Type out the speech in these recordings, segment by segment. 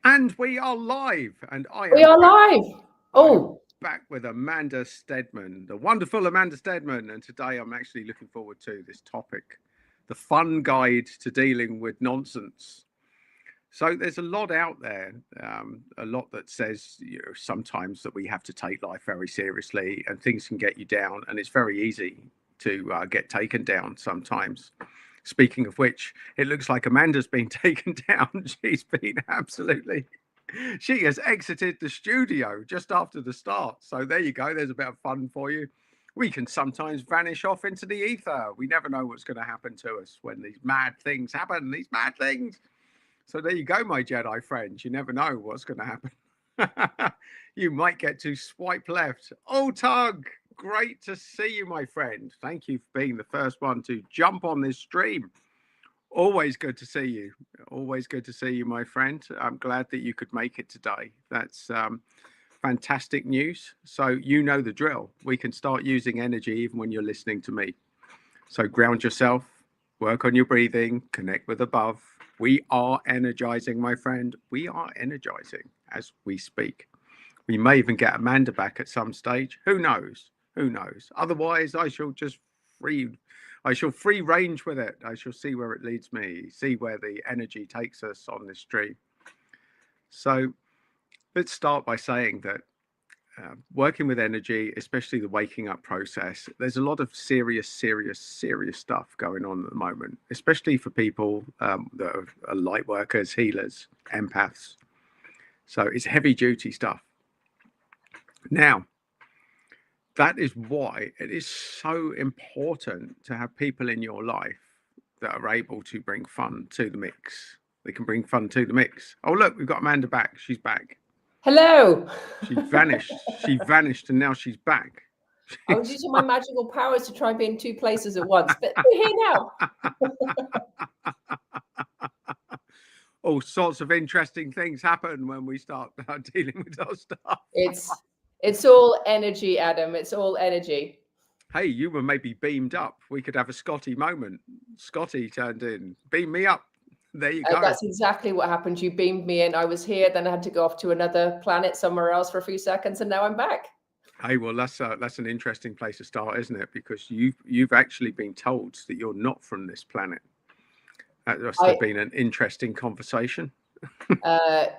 And we are live, and We are live. I am Oh, back with Amanda Steadman, the wonderful Amanda Steadman, and today I'm actually looking forward to this topic, the fun guide to dealing with nonsense. So there's a lot out there, a lot that says sometimes that we have to take life very seriously, and things can get you down, and it's very easy to get taken down sometimes. Speaking of which, it looks like Amanda's been taken down. She's been absolutely. She has exited the studio just after the start. So there you go. There's a bit of fun for you. We can sometimes vanish off into the ether. We never know what's going to happen to us when these mad things happen, these mad things. So there you go, my Jedi friends. You never know what's going to happen. You might get to swipe left. Oh, Tug, great to see you, my friend. Thank you for being the first one to jump on this stream. Always good to see you. Always good to see you, my friend. I'm glad that you could make it today. That's fantastic news. So you know the drill. We can start using energy even when you're listening to me. So ground yourself, work on your breathing, connect with above. We are energizing, my friend. We are energizing as we speak. We may even get Amanda back at some stage. Who knows? Who knows? Otherwise, I shall free range with it. I shall see where it leads me, see where the energy takes us on this stream. So let's start by saying that working with energy, especially the waking up process, there's a lot of serious stuff going on at the moment, especially for people that are light workers, healers, empaths. So it's heavy duty stuff. Now, that is why it is so important to have people in your life that are able to bring fun to the mix. They can bring fun to the mix. Oh, look, we've got Amanda back. She's back. hello. She vanished. She vanished and now she's back. I was using my magical powers to try and be in two places at once, but we're here now. All sorts of interesting things happen when we start dealing with our stuff. It's all energy, Adam. It's all energy. Hey, you were maybe beamed up. We could have a Scotty moment. Scotty turned in. Beam me up. There you go. That's exactly what happened. You beamed me in. I was here, then I had to go off to another planet somewhere else for a few seconds, and now I'm back. Hey, well, that's an interesting place to start, isn't it? Because you've actually been told that you're not from this planet. That must have been an interesting conversation.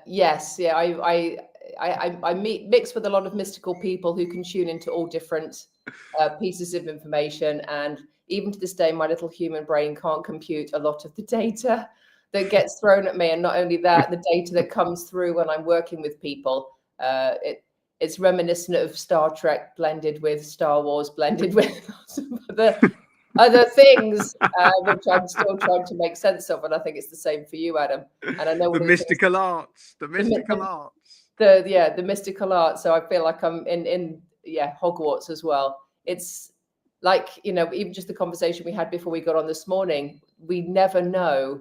Yes, yeah. I mix with a lot of mystical people who can tune into all different pieces of information, and even to this day, my little human brain can't compute a lot of the data that gets thrown at me. And not only that, the data that comes through when I'm working with people, it's reminiscent of Star Trek blended with Star Wars, blended with some other things, which I'm still trying to make sense of. And I think it's the same for you, Adam. And I know the mystical arts. The mystical arts. So I feel like I'm in Hogwarts as well. It's like, even just the conversation we had before we got on this morning, we never know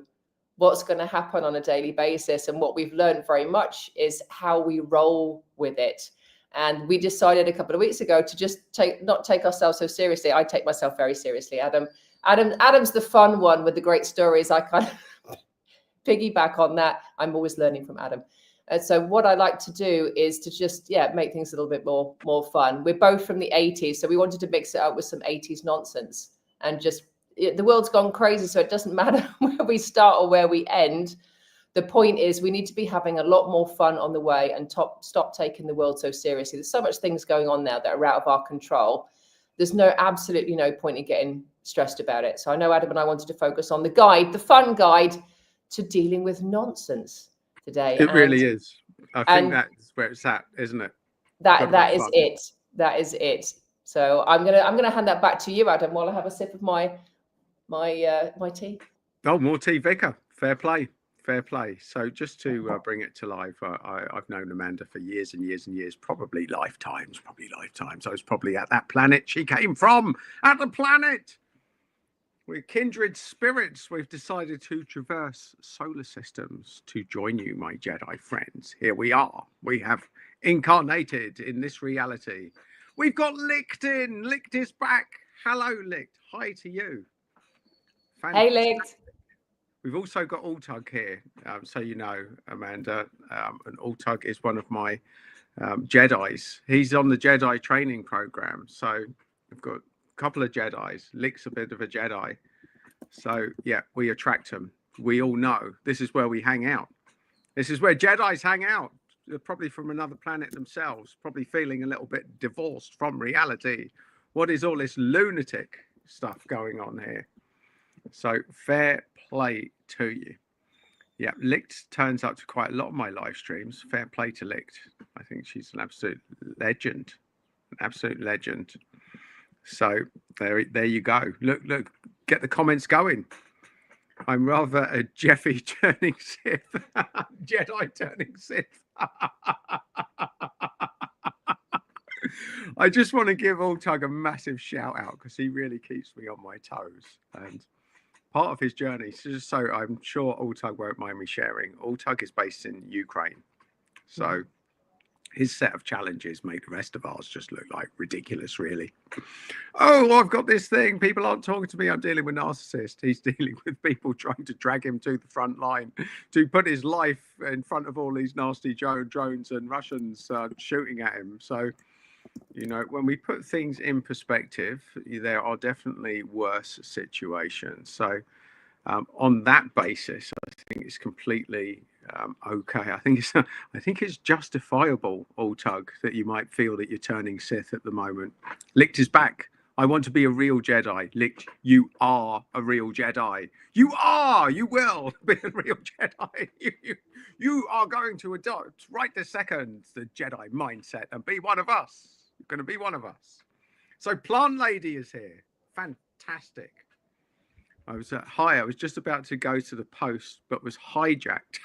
what's going to happen on a daily basis. And what we've learned very much is how we roll with it. And we decided a couple of weeks ago to just not take ourselves so seriously. I take myself very seriously. Adam's the fun one with the great stories. I kind of piggyback on that. I'm always learning from Adam. And so what I like to do is to just, make things a little bit more fun. We're both from the 80s. So we wanted to mix it up with some 80s nonsense, and just, the world's gone crazy. So it doesn't matter where we start or where we end. The point is we need to be having a lot more fun on the way and stop taking the world so seriously. There's so much things going on now that are out of our control. There's absolutely no point in getting stressed about it. So I know Adam and I wanted to focus on the fun guide to dealing with nonsense today. It really is. I think that's where it's at, isn't it? That is it. That is it. So I'm gonna hand that back to you, Adam, while I have a sip of my tea. Oh, more tea, Vicar. Fair play. Fair play. So just to bring it to life, I've known Amanda for years and years and years, probably lifetimes. I was probably at that planet she came from, at the planet. We're kindred spirits. We've decided to traverse solar systems to join you, my Jedi friends. Here we are. We have incarnated in this reality. We've got Licht in. Licht is back. Hello, Licht. Hi to you. Fantastic. Hey, Licht. We've also got Altug here, so you know, Amanda, and Altug is one of my Jedis. He's on the Jedi training program, so we've got a couple of Jedis. Lick's a bit of a Jedi, so yeah, we attract them. We all know this is where we hang out. This is where Jedis hang out. They're probably from another planet themselves, probably feeling a little bit divorced from reality. What is all this lunatic stuff going on here? So fair play to you. Yeah, Licht turns up to quite a lot of my live streams. Fair play to Licht. I think she's an absolute legend. An absolute legend. So there you go. Look, get the comments going. I'm rather a Jeffy turning Sith. Jedi turning Sith. I just want to give Altug a massive shout out because he really keeps me on my toes. And part of his journey, just so I'm sure Altug won't mind me sharing, Altug is based in Ukraine. So his set of challenges make the rest of ours just look like ridiculous, really. Oh, I've got this thing. People aren't talking to me. I'm dealing with narcissists. He's dealing with people trying to drag him to the front line, to put his life in front of all these nasty drones and Russians shooting at him. So, you know, when we put things in perspective, there are definitely worse situations. So on that basis, I think it's completely okay. I think it's justifiable, Altug, that you might feel that you're turning Sith at the moment. Licht is back. I want to be a real Jedi. Licht, you are a real Jedi. You will be a real Jedi. You are going to adopt right this second the Jedi mindset and be one of us. You're going to be one of us. So Plant Lady is here. Fantastic. I was just about to go to the post, but was hijacked.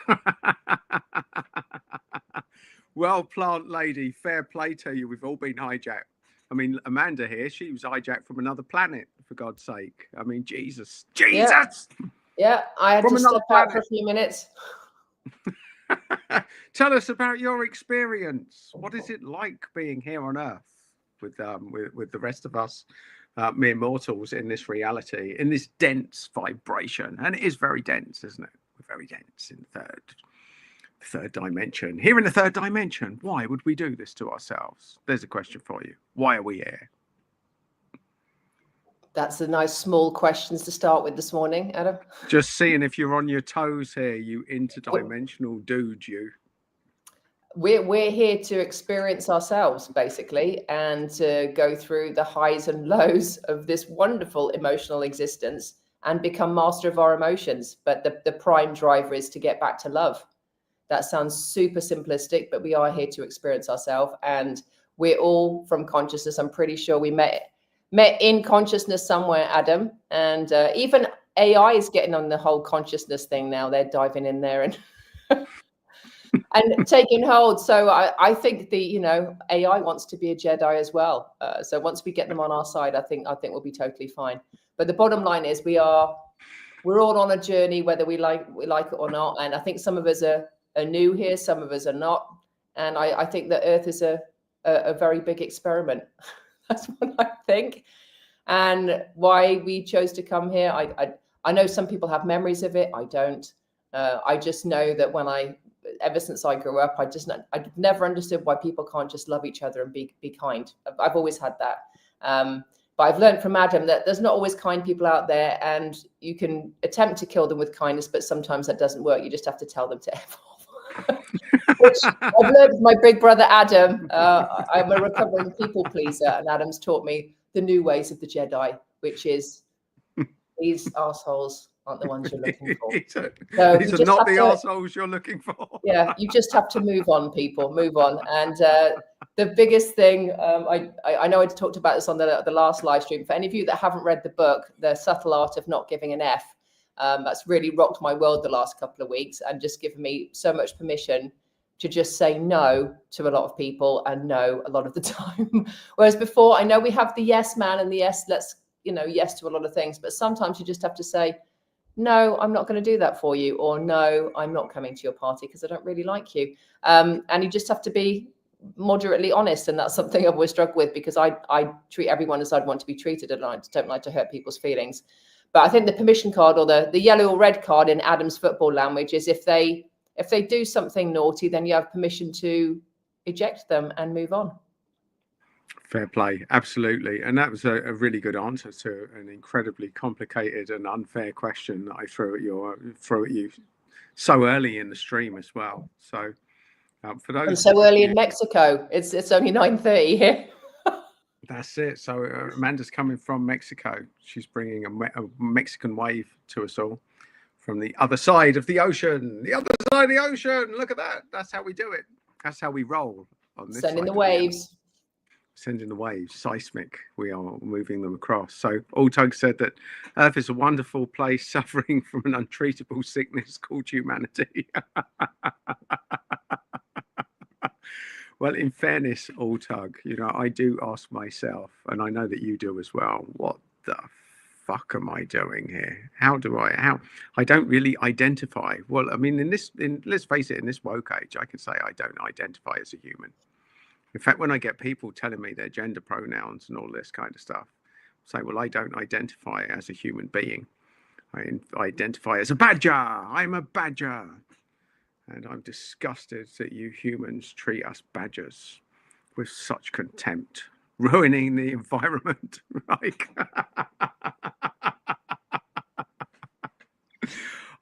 Well, Plant Lady, fair play to you. We've all been hijacked. I mean, Amanda here, she was hijacked from another planet, for God's sake. I mean, Jesus. Yeah, I had to step out for a few minutes. Tell us about your experience. What is it like being here on Earth with the rest of us? Mere mortals in this reality, in this dense vibration. And it is very dense, isn't it? We're very dense in the third dimension. Here in the third dimension, why would we do this to ourselves? There's a question for you. Why are we here? That's a nice small questions to start with this morning, Adam. Just seeing if you're on your toes here, you interdimensional dude, you. We're here to experience ourselves, basically, and to go through the highs and lows of this wonderful emotional existence and become master of our emotions. But the prime driver is to get back to love. That sounds super simplistic, but we are here to experience ourselves. And we're all from consciousness. I'm pretty sure we met in consciousness somewhere, Adam. And even AI is getting on the whole consciousness thing now. They're diving in there and... and taking hold. So I think AI wants to be a Jedi as well. So once we get them on our side, I think we'll be totally fine. But the bottom line is we're all on a journey, whether we like it or not. And I think some of us are new here, some of us are not. And I think that Earth is a very big experiment. That's what I think. And why we chose to come here, I know some people have memories of it. I don't. I just know that ever since I grew up, I never understood why people can't just love each other and be kind. I've always had that. But I've learned from Adam that there's not always kind people out there, and you can attempt to kill them with kindness, but sometimes that doesn't work. You just have to tell them to F off. Which I've learned from my big brother, Adam. I'm a recovering people pleaser, and Adam's taught me the new ways of the Jedi, which is these assholes aren't the ones you're looking for. So these are not the assholes you're looking for. Yeah, you just have to move on, people. Move on. And the biggest thing, I know I talked about this on the last live stream. For any of you that haven't read the book, The Subtle Art of Not Giving an F, that's really rocked my world the last couple of weeks and just given me so much permission to just say no to a lot of people and no a lot of the time. Whereas before, I know we have the yes man and the yes, yes to a lot of things, but sometimes you just have to say, no, I'm not going to do that for you, or no, I'm not coming to your party because I don't really like you. And you just have to be moderately honest. And that's something I've always struggled with, because I treat everyone as I'd want to be treated, and I don't like to hurt people's feelings. But I think the permission card, or the yellow or red card in Adam's football language, is if they do something naughty, then you have permission to eject them and move on. Fair play, absolutely. And that was a really good answer to an incredibly complicated and unfair question that I threw at you so early in the stream as well. So for those, and so early in Mexico, it's only 9:30 here. That's it. So Amanda's coming from Mexico. She's bringing a Mexican wave to us all from the other side of the ocean. The other side of the ocean. Look at that. That's how we do it. That's how we roll on this. Sending the waves. Sending the waves, seismic. We are moving them across. So Altug said that Earth is a wonderful place suffering from an untreatable sickness called humanity. Well, in fairness, Altug, I do ask myself, and I know that you do as well, what the fuck am I doing here? How I don't really identify. Well, I mean, let's face it, in this woke age, I can say I don't identify as a human. In fact, when I get people telling me their gender pronouns and all this kind of stuff, I say, well, I don't identify as a human being. I identify as a badger. I'm a badger. And I'm disgusted that you humans treat us badgers with such contempt, ruining the environment.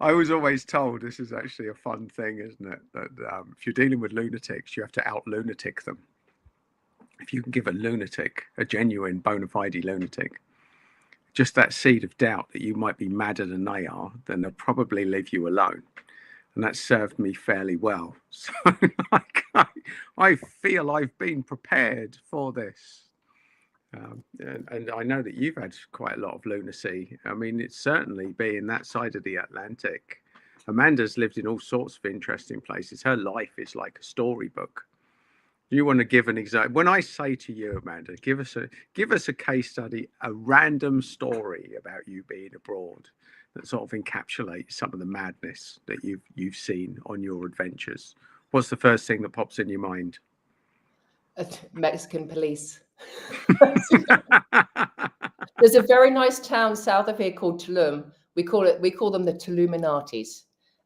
I was always told, this is actually a fun thing, isn't it? That if you're dealing with lunatics, you have to out-lunatic them. If you can give a lunatic, a genuine bona fide lunatic, just that seed of doubt that you might be madder than they are, then they'll probably leave you alone. And that served me fairly well. So I feel I've been prepared for this. And I know that you've had quite a lot of lunacy. I mean, it's certainly being that side of the Atlantic. Amanda's lived in all sorts of interesting places. Her life is like a storybook. You want to give an example? When I say to you, Amanda, give us a case study, a random story about you being abroad that sort of encapsulates some of the madness that you've seen on your adventures. What's the first thing that pops in your mind? Mexican police. There's a very nice town south of here called Tulum. We call them the Tuluminatis.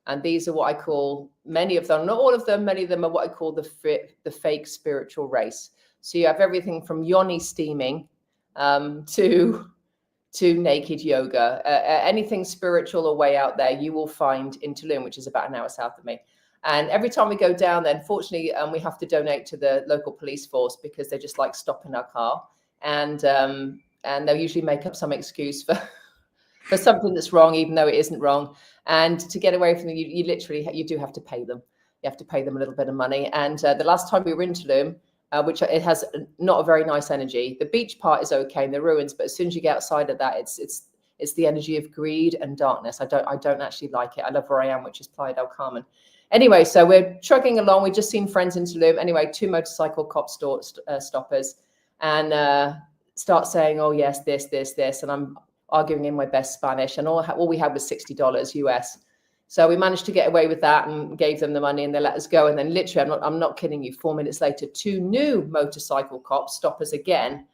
And these are what I call, many of them, not all of them, many of them are what I call the fake spiritual race. So you have everything from yoni steaming to naked yoga, anything spiritual or way out there, you will find in Tulum, which is about an hour south of me. And every time we go down there, unfortunately, we have to donate to the local police force because they just like stopping our car, and they'll usually make up some excuse for something that's wrong, even though it isn't wrong. And to get away from them, you literally do have to pay them. You have to pay them a little bit of money. And the last time we were in Tulum, which it has not a very nice energy. The beach part is okay in the ruins, but as soon as you get outside of that, it's the energy of greed and darkness. I don't actually like it. I love where I am, which is Playa del Carmen. Anyway, so we're trucking along. We've just seen friends in Tulum. Anyway, 2 motorcycle cop stoppers, and start saying, "Oh yes, this," and I'm arguing in my best Spanish, and all we had was $60 US. So we managed to get away with that and gave them the money, and they let us go. And then literally, I'm not kidding you, 4 minutes later, 2 new motorcycle cops stop us again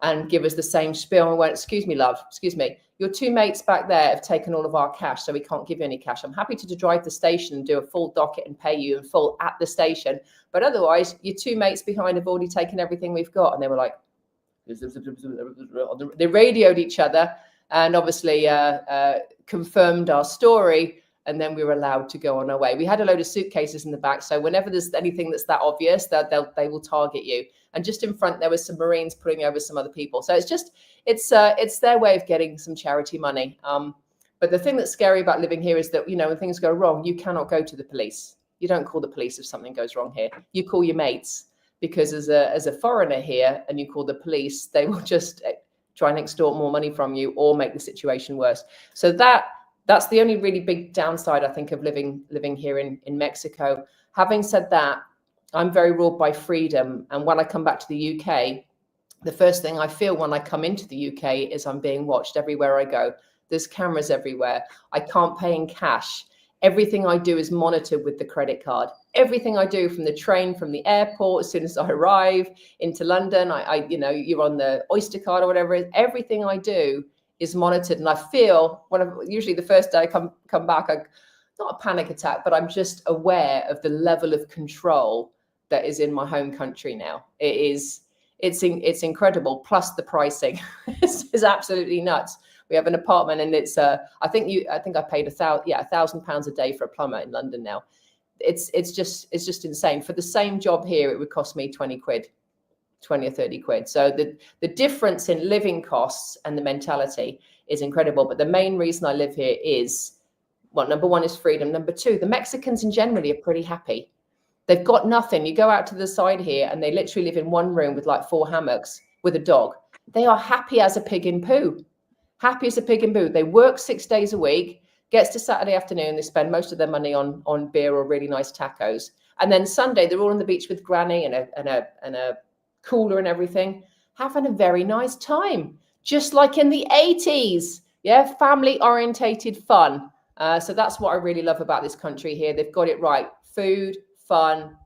and give us the same spiel. And we went, "Excuse me, love, excuse me. Your 2 mates back there have taken all of our cash, so we can't give you any cash. I'm happy to drive the station and do a full docket and pay you in full at the station. But otherwise, your 2 mates behind have already taken everything we've got." And they were like, they radioed each other and obviously confirmed our story. And then we were allowed to go on our way. We had a load of suitcases in the back. So whenever there's anything that's that obvious, they will target you. And just in front, there was some Marines putting over some other people. So it's their way of getting some charity money. But the thing that's scary about living here is that, when things go wrong, you cannot go to the police. You don't call the police if something goes wrong here. You call your mates, because as a foreigner here and you call the police, they will just try and extort more money from you or make the situation worse. So that's the only really big downside, I think, of living here in Mexico. Having said that, I'm very ruled by freedom. And when I come back to the UK, the first thing I feel when I come into the UK is I'm being watched everywhere I go. There's cameras everywhere. I can't pay in cash. Everything I do is monitored with the credit card. Everything I do, from the train, from the airport, as soon as I arrive into London, you're on the Oyster card or whatever it is. Everything I do is monitored. And I feel usually the first day I come back, not a panic attack, but I'm just aware of the level of control that is in my home country now. It's incredible. Plus the pricing is absolutely nuts. We have an apartment, and it's I think I paid £1,000 a day for a plumber in London now. It's just insane. For the same job here, it would cost me 20 or 30 quid. So the difference in living costs and the mentality is incredible. But the main reason I live here is, well, number one is freedom. Number two, the Mexicans in generally are pretty happy. They've got nothing. You go out to the side here and they literally live in one room with like 4 hammocks with a dog. They are happy as a pig in poo. Happy as a pig in poo. They work 6 days a week. Gets to Saturday afternoon, they spend most of their money on beer or really nice tacos. And then Sunday, they're all on the beach with Granny and a cooler and everything, having a very nice time, just like in the 80s. Yeah, family-orientated fun. So that's what I really love about this country here. They've got it right. Food, fun,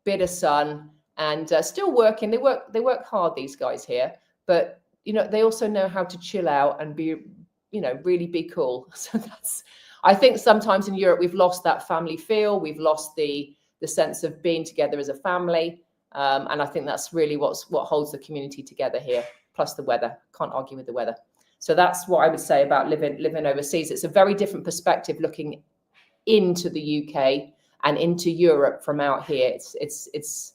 bit of sun, and still working. They work hard, these guys here. But, you know, they also know how to chill out and be, you know, really be cool. So I think sometimes in Europe, we've lost that family feel. We've lost the sense of being together as a family. And I think that's really what holds the community together here, plus the weather. Can't argue with the weather. So that's what I would say about living overseas. It's a very different perspective looking into the UK and into Europe from out here. It's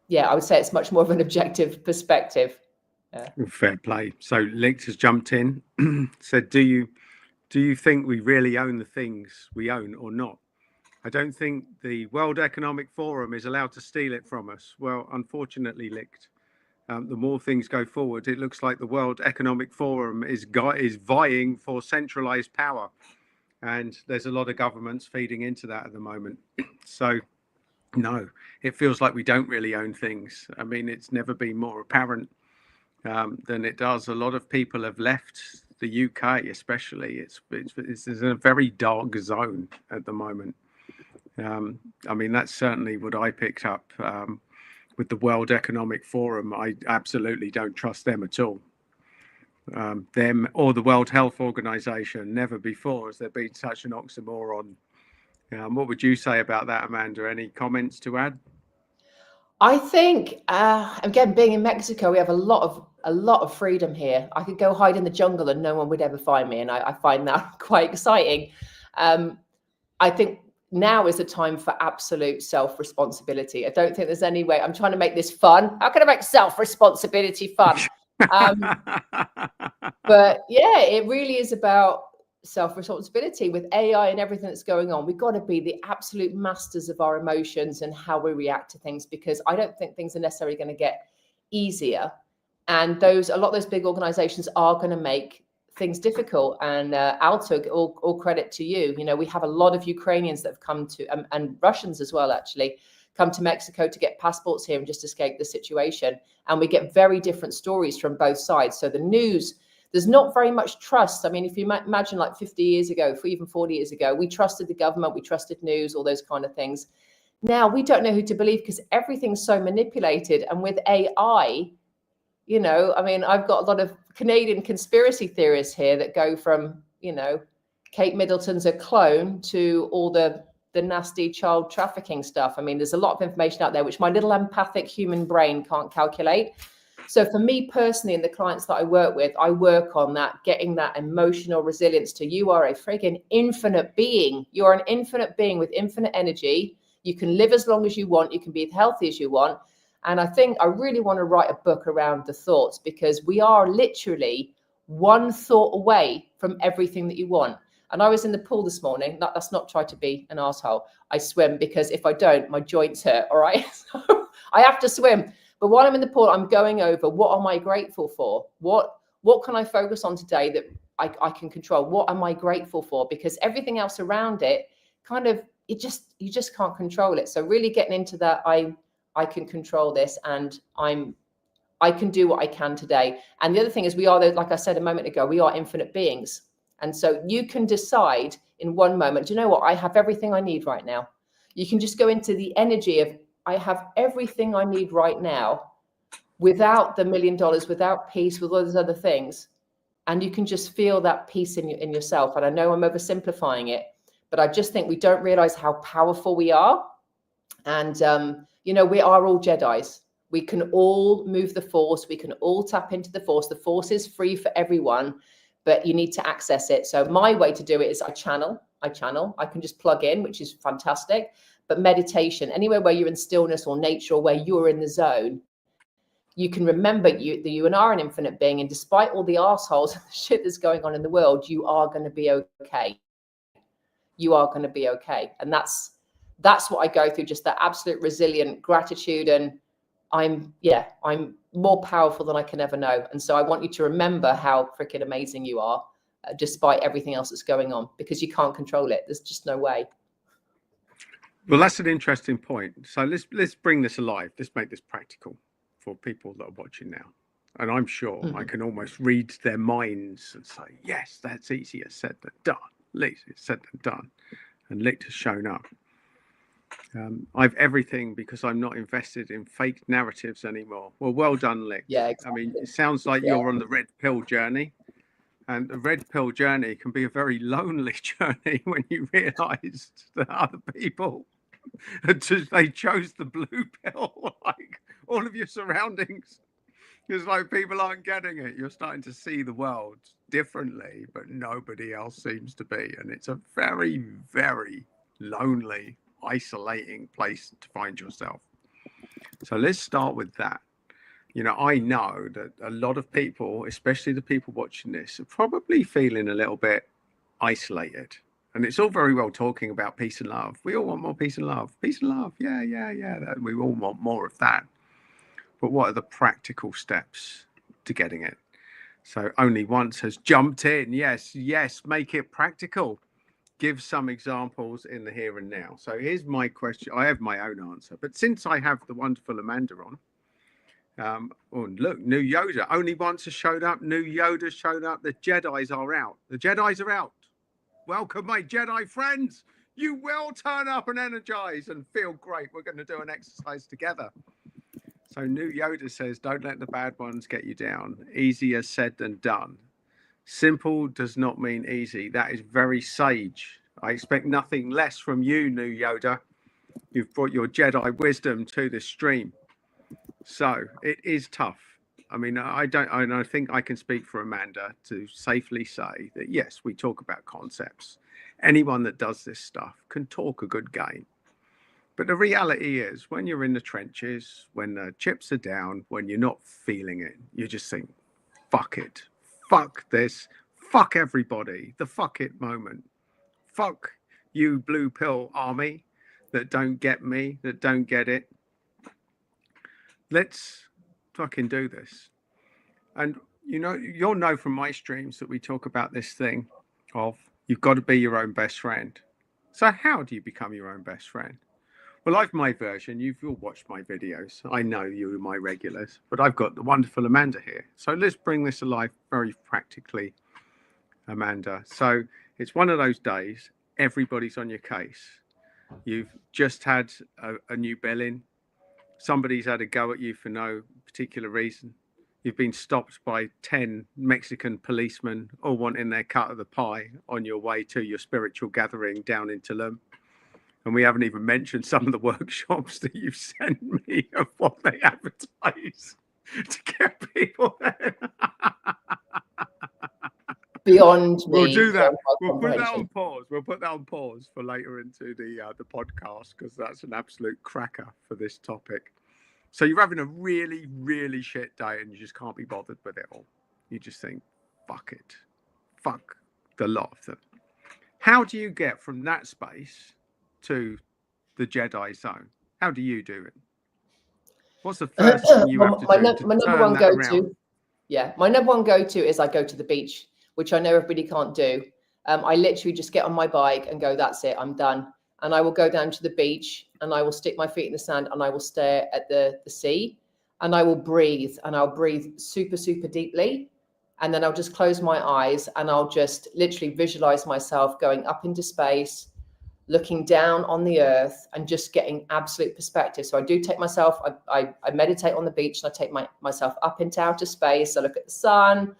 yeah, I would say it's much more of an objective perspective. Yeah. Fair play. So Licht has jumped in, said, do you think we really own the things we own or not? I don't think the World Economic Forum is allowed to steal it from us. Well, unfortunately, Licht, the more things go forward, it looks like the World Economic Forum is vying for centralized power. And there's a lot of governments feeding into that at the moment. So, no, it feels like we don't really own things. I mean, it's never been more apparent than it does. A lot of people have left the UK, especially. It's in a very dark zone at the moment. I mean, that's certainly what I picked up with the World Economic Forum. I absolutely don't trust them at all. Them or the World Health Organization. Never before has there been such an oxymoron. What would you say about that, Amanda? Any comments to add? I think, again, being in Mexico, we have a lot of freedom here. I could go hide in the jungle and no one would ever find me. And I find that quite exciting. I think now is the time for absolute self-responsibility. I don't think there's any way. I'm trying to make this fun. How can I make self-responsibility fun? But yeah, it really is about self-responsibility with AI and everything that's going on. We've got to be the absolute masters of our emotions and how we react to things, because I don't think things are necessarily going to get easier. And a lot of those big organizations are going to make things difficult. And Alto, all credit to you. You know, we have a lot of Ukrainians that have come to, and Russians as well, actually, come to Mexico to get passports here and just escape the situation. And we get very different stories from both sides. So the news, there's not very much trust. I mean, if you imagine like 50 years ago, even 40 years ago, we trusted the government, we trusted news, all those kind of things. Now we don't know who to believe because everything's so manipulated. And with AI, you know, I mean, I've got a lot of Canadian conspiracy theorists here that go from, you know, Kate Middleton's a clone to all the nasty child trafficking stuff. I mean, there's a lot of information out there which my little empathic human brain can't calculate. So for me personally and the clients that I work with, I work on that, getting that emotional resilience to you are a friggin' infinite being. You are an infinite being with infinite energy. You can live as long as you want. You can be as healthy as you want. And I think I really want to write a book around the thoughts, because we are literally one thought away from everything that you want. And I was in the pool this morning. That's not try to be an asshole. I swim because if I don't, my joints hurt. All right. So I have to swim. But while I'm in the pool, I'm going over what am I grateful for? What can I focus on today that I can control? What am I grateful for? Because everything else around it kind of, you just can't control it. So really getting into that, I can control this, and I can do what I can today. And the other thing is we are, like I said a moment ago, we are infinite beings. And so you can decide in one moment, do you know what? I have everything I need right now. You can just go into the energy of, I have everything I need right now, without the $1 million, without peace, with all those other things. And you can just feel that peace in yourself. And I know I'm oversimplifying it, but I just think we don't realize how powerful we are. And, we are all Jedis. We can all move the force. We can all tap into the force. The force is free for everyone, but you need to access it. So my way to do it is I channel. I can just plug in, which is fantastic. But meditation, anywhere where you're in stillness or nature or where you're in the zone, you can remember that you are an infinite being. And despite all the assholes and the shit that's going on in the world, you are going to be okay. You are going to be okay. And that's what I go through, just that absolute resilient gratitude. And I'm more powerful than I can ever know. And so I want you to remember how freaking amazing you are, despite everything else that's going on, because you can't control it. There's just no way. Well, that's an interesting point. So let's bring this alive. Let's make this practical for people that are watching now. And I'm sure I can almost read their minds and say, yes, that's easier said than done. Easier said than done. And Licht has shown up. I've everything because I'm not invested in fake narratives anymore. Well done, Licht. Yeah, exactly. I mean, it sounds like you're on the red pill journey. And the red pill journey can be a very lonely journey when you realise that other people, they chose the blue pill. Like all of your surroundings, it's like people aren't getting it. You're starting to see the world differently, but nobody else seems to be. And it's a very, very lonely, isolating place to find yourself. So let's start with that. I know that a lot of people, especially the people watching this, are probably feeling a little bit isolated. And it's all very well talking about peace and love. We all want more peace and love. Peace and love. Yeah. We all want more of that. But what are the practical steps to getting it? So Only Once has jumped in. Yes, make it practical. Give some examples in the here and now. So here's my question. I have my own answer. But since I have the wonderful Amanda on, look, new Yoda. Only Once has showed up. New Yoda showed up. The Jedis are out. The Jedis are out. Welcome, my Jedi friends. You will turn up and energize and feel great. We're going to do an exercise together. So New Yoda says, don't let the bad ones get you down. Easier said than done. Simple does not mean easy. That is very sage. I expect nothing less from you, New Yoda. You've brought your Jedi wisdom to this stream. So it is tough. I mean, I think I can speak for Amanda to safely say that, yes, we talk about concepts. Anyone that does this stuff can talk a good game. But the reality is when you're in the trenches, when the chips are down, when you're not feeling it, you just think, fuck it. Fuck this. Fuck everybody. The fuck it moment. Fuck you blue pill army that don't get me, that don't get it. Let's fucking do this. And you'll know from my streams that we talk about this thing of you've got to be your own best friend. So how do you become your own best friend? Well, I've my version. You've all watched my videos. I know you are my regulars, but I've got the wonderful Amanda here. So let's bring this alive very practically, Amanda. So it's one of those days, everybody's on your case. You've just had a new billing. Somebody's had a go at you for no particular reason. You've been stopped by 10 Mexican policemen, all wanting their cut of the pie on your way to your spiritual gathering down in Tulum. And we haven't even mentioned some of the workshops that you've sent me of what they advertise to get people there. Beyond me. We'll do that. We'll put that on pause. We'll put that on pause for later into the podcast, because that's an absolute cracker for this topic. So you're having a really, really shit day and you just can't be bothered with it all. You just think, fuck it. Fuck the lot of them. How do you get from that space to the Jedi zone? How do you do it? What's the first thing you have to do? My number one go-to. Yeah, my number one go-to is I go to the beach, which I know everybody can't do. I literally just get on my bike and go, that's it, I'm done. And I will go down to the beach and I will stick my feet in the sand and I will stare at the sea and I will breathe, and I'll breathe super, super deeply. And then I'll just close my eyes and I'll just literally visualize myself going up into space, looking down on the earth and just getting absolute perspective. So I do take myself, I meditate on the beach and I take myself up into outer space. I look at the sun,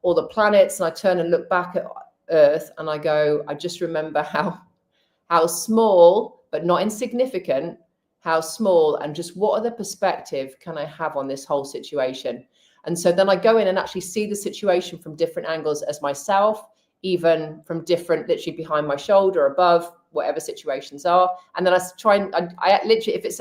all the planets, and I turn and look back at Earth, and I go, I just remember how small, but not insignificant, how small, and just what other perspective can I have on this whole situation? And so then I go in and actually see the situation from different angles as myself, even from different, literally behind my shoulder, above, whatever situations are. And then I try and I literally, if it's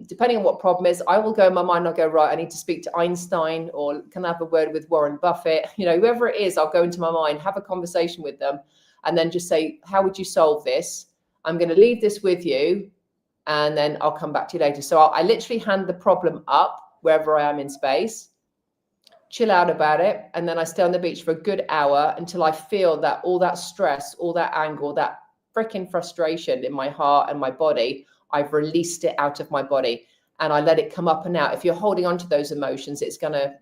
depending on what problem is, I will go in my mind, I'll go, right, I need to speak to Einstein, or can I have a word with Warren Buffett? You know, whoever it is, I'll go into my mind, have a conversation with them, and then just say, how would you solve this? I'm going to leave this with you, and then I'll come back to you later. So I literally hand the problem up wherever I am in space, chill out about it, and then I stay on the beach for a good hour until I feel that all that stress, all that anger, all that freaking frustration in my heart and my body, I've released it out of my body, and I let it come up and out. If you're holding on to those emotions, it's gonna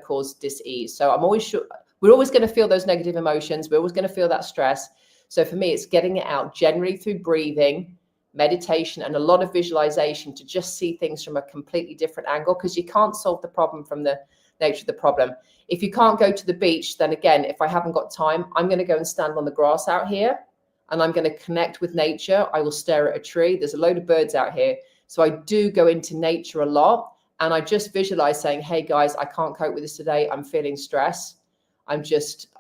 cause dis-ease. So I'm always sure we're always going to feel those negative emotions. We're always going to feel that stress. So for me, it's getting it out generally through breathing, meditation, and a lot of visualization to just see things from a completely different angle, because you can't solve the problem from the nature of the problem. If you can't go to the beach, then again, if I haven't got time, I'm going to go and stand on the grass out here, and I'm going to connect with nature. I will stare at a tree. There's a load of birds out here. So I do go into nature a lot, and I just visualize saying, hey guys, I can't cope with this today. I'm feeling stress. I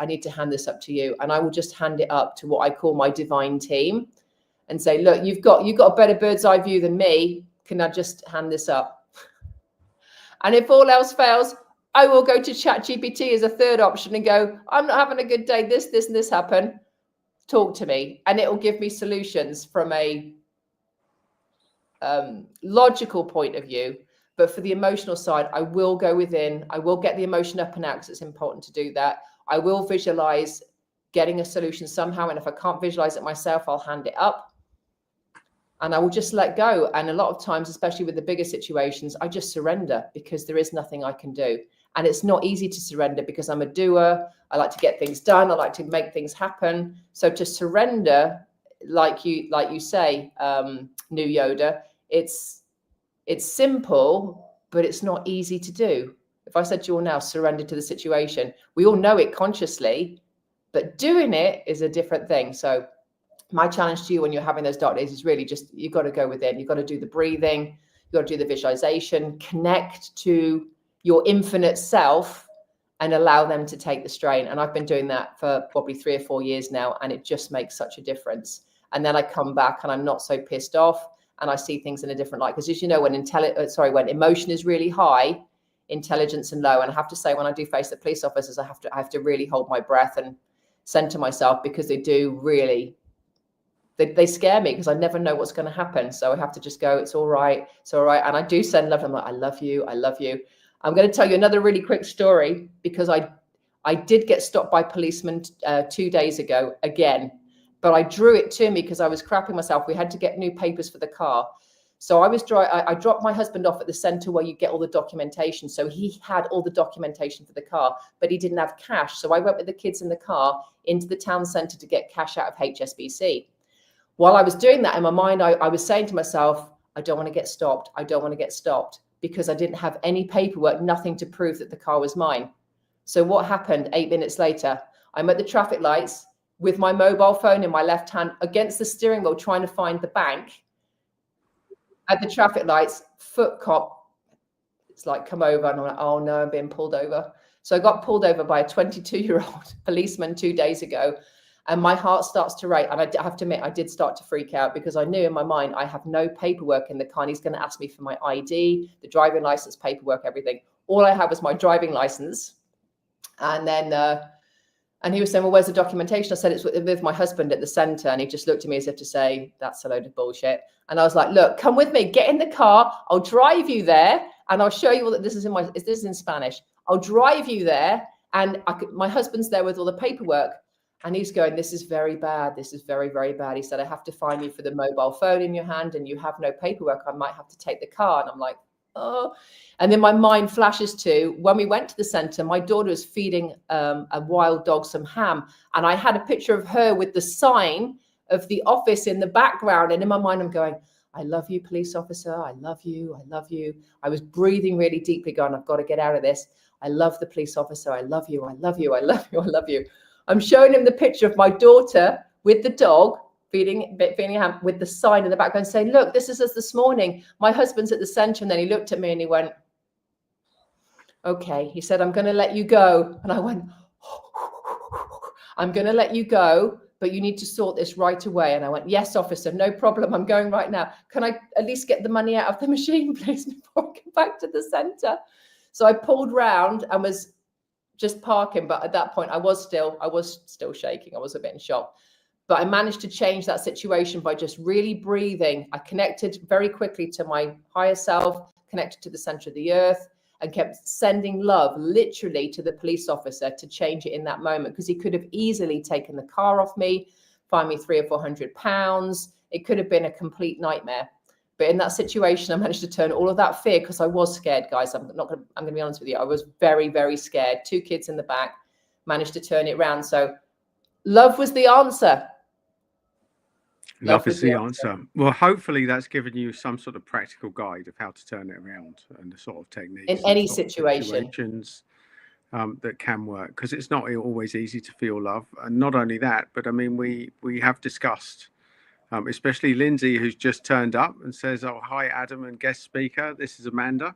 need to hand this up to you. And I will just hand it up to what I call my divine team and say, look, you've got a better bird's eye view than me. Can I just hand this up? And if all else fails, I will go to ChatGPT as a third option and go, I'm not having a good day. This, and this happened. Talk to me. And it will give me solutions from a logical point of view. But for the emotional side, I will go within. I will get the emotion up and out, because it's important to do that. I will visualize getting a solution somehow. And if I can't visualize it myself, I'll hand it up. And I will just let go. And a lot of times, especially with the bigger situations, I just surrender, because there is nothing I can do. And it's not easy to surrender, because I'm a doer. I like to get things done. I like to make things happen. So to surrender, like you say, New Yoda, it's simple, but it's not easy to do. If I said to you all now, surrender to the situation, we all know it consciously, but doing it is a different thing. So my challenge to you when you're having those dark days is really just, you've got to go within. You've got to do the breathing. You've got to do the visualization, connect to your infinite self, and allow them to take the strain. And I've been doing that for probably 3 or 4 years now, and it just makes such a difference. And then I come back and I'm not so pissed off, and I see things in a different light. Because as you know, when emotion is really high, intelligence and low. And I have to say, when I do face the police officers, I have to really hold my breath and center myself, because they do really, they scare me, because I never know what's going to happen. So I have to just go, it's all right. It's all right. And I do send love. I'm like, I love you. I love you. I'm going to tell you another really quick story, because I did get stopped by policemen 2 days ago again. But I drew it to me because I was crapping myself. We had to get new papers for the car. So I dropped my husband off at the center where you get all the documentation. So he had all the documentation for the car, but he didn't have cash. So I went with the kids in the car into the town center to get cash out of HSBC. While I was doing that in my mind, I was saying to myself, I don't want to get stopped. I don't want to get stopped, because I didn't have any paperwork, nothing to prove that the car was mine. So what happened 8 minutes later? I'm at the traffic lights with my mobile phone in my left hand against the steering wheel, trying to find the bank. At the traffic lights, foot cop, it's like, come over. And I'm like, oh no, I'm being pulled over. So I got pulled over by a 22-year-old policeman 2 days ago. And my heart starts to rate. And I have to admit, I did start to freak out, because I knew in my mind, I have no paperwork in the car. And he's going to ask me for my ID, the driving license, paperwork, everything. All I have is my driving license. And then, and he was saying, well, where's the documentation? I said, it's with my husband at the center. And he just looked at me as if to say, that's a load of bullshit. And I was like, look, come with me, get in the car. I'll drive you there. And I'll show you all that. This is in Spanish. I'll drive you there. And my husband's there with all the paperwork. And he's going, this is very bad. This is very, very bad. He said, I have to fine you for the mobile phone in your hand, and you have no paperwork. I might have to take the car. And I'm like, oh. And then my mind flashes to when we went to the center, my daughter was feeding a wild dog some ham. And I had a picture of her with the sign of the office in the background. And in my mind, I'm going, I love you, police officer. I love you. I love you. I was breathing really deeply, going, I've got to get out of this. I love the police officer. I love you. I love you. I love you. I love you. I'm showing him the picture of my daughter with the dog feeding him with the sign in the background saying, look, this is us this morning. My husband's at the center. And then he looked at me and he went, okay. He said, I'm going to let you go. And I went, I'm going to let you go, but you need to sort this right away. And I went, yes, officer, no problem. I'm going right now. Can I at least get the money out of the machine, please, before I go back to the center? So I pulled round and was just parking. But at that point, I was still shaking. I was a bit in shock. But I managed to change that situation by just really breathing. I connected very quickly to my higher self, connected to the center of the earth, and kept sending love literally to the police officer to change it in that moment, because he could have easily taken the car off me, fined me £300 or £400. It could have been a complete nightmare. But in that situation, I managed to turn all of that fear, because I was scared, guys. I'm going to be honest with you. I was very, very scared. 2 kids in the back, managed to turn it around. So love was the answer. Love is the answer. Well, hopefully that's given you some sort of practical guide of how to turn it around and the sort of techniques in any situation that can work, because it's not always easy to feel love. And not only that, but I mean, we have discussed, especially Lindsay, who's just turned up and says, oh, hi, Adam and guest speaker. This is Amanda.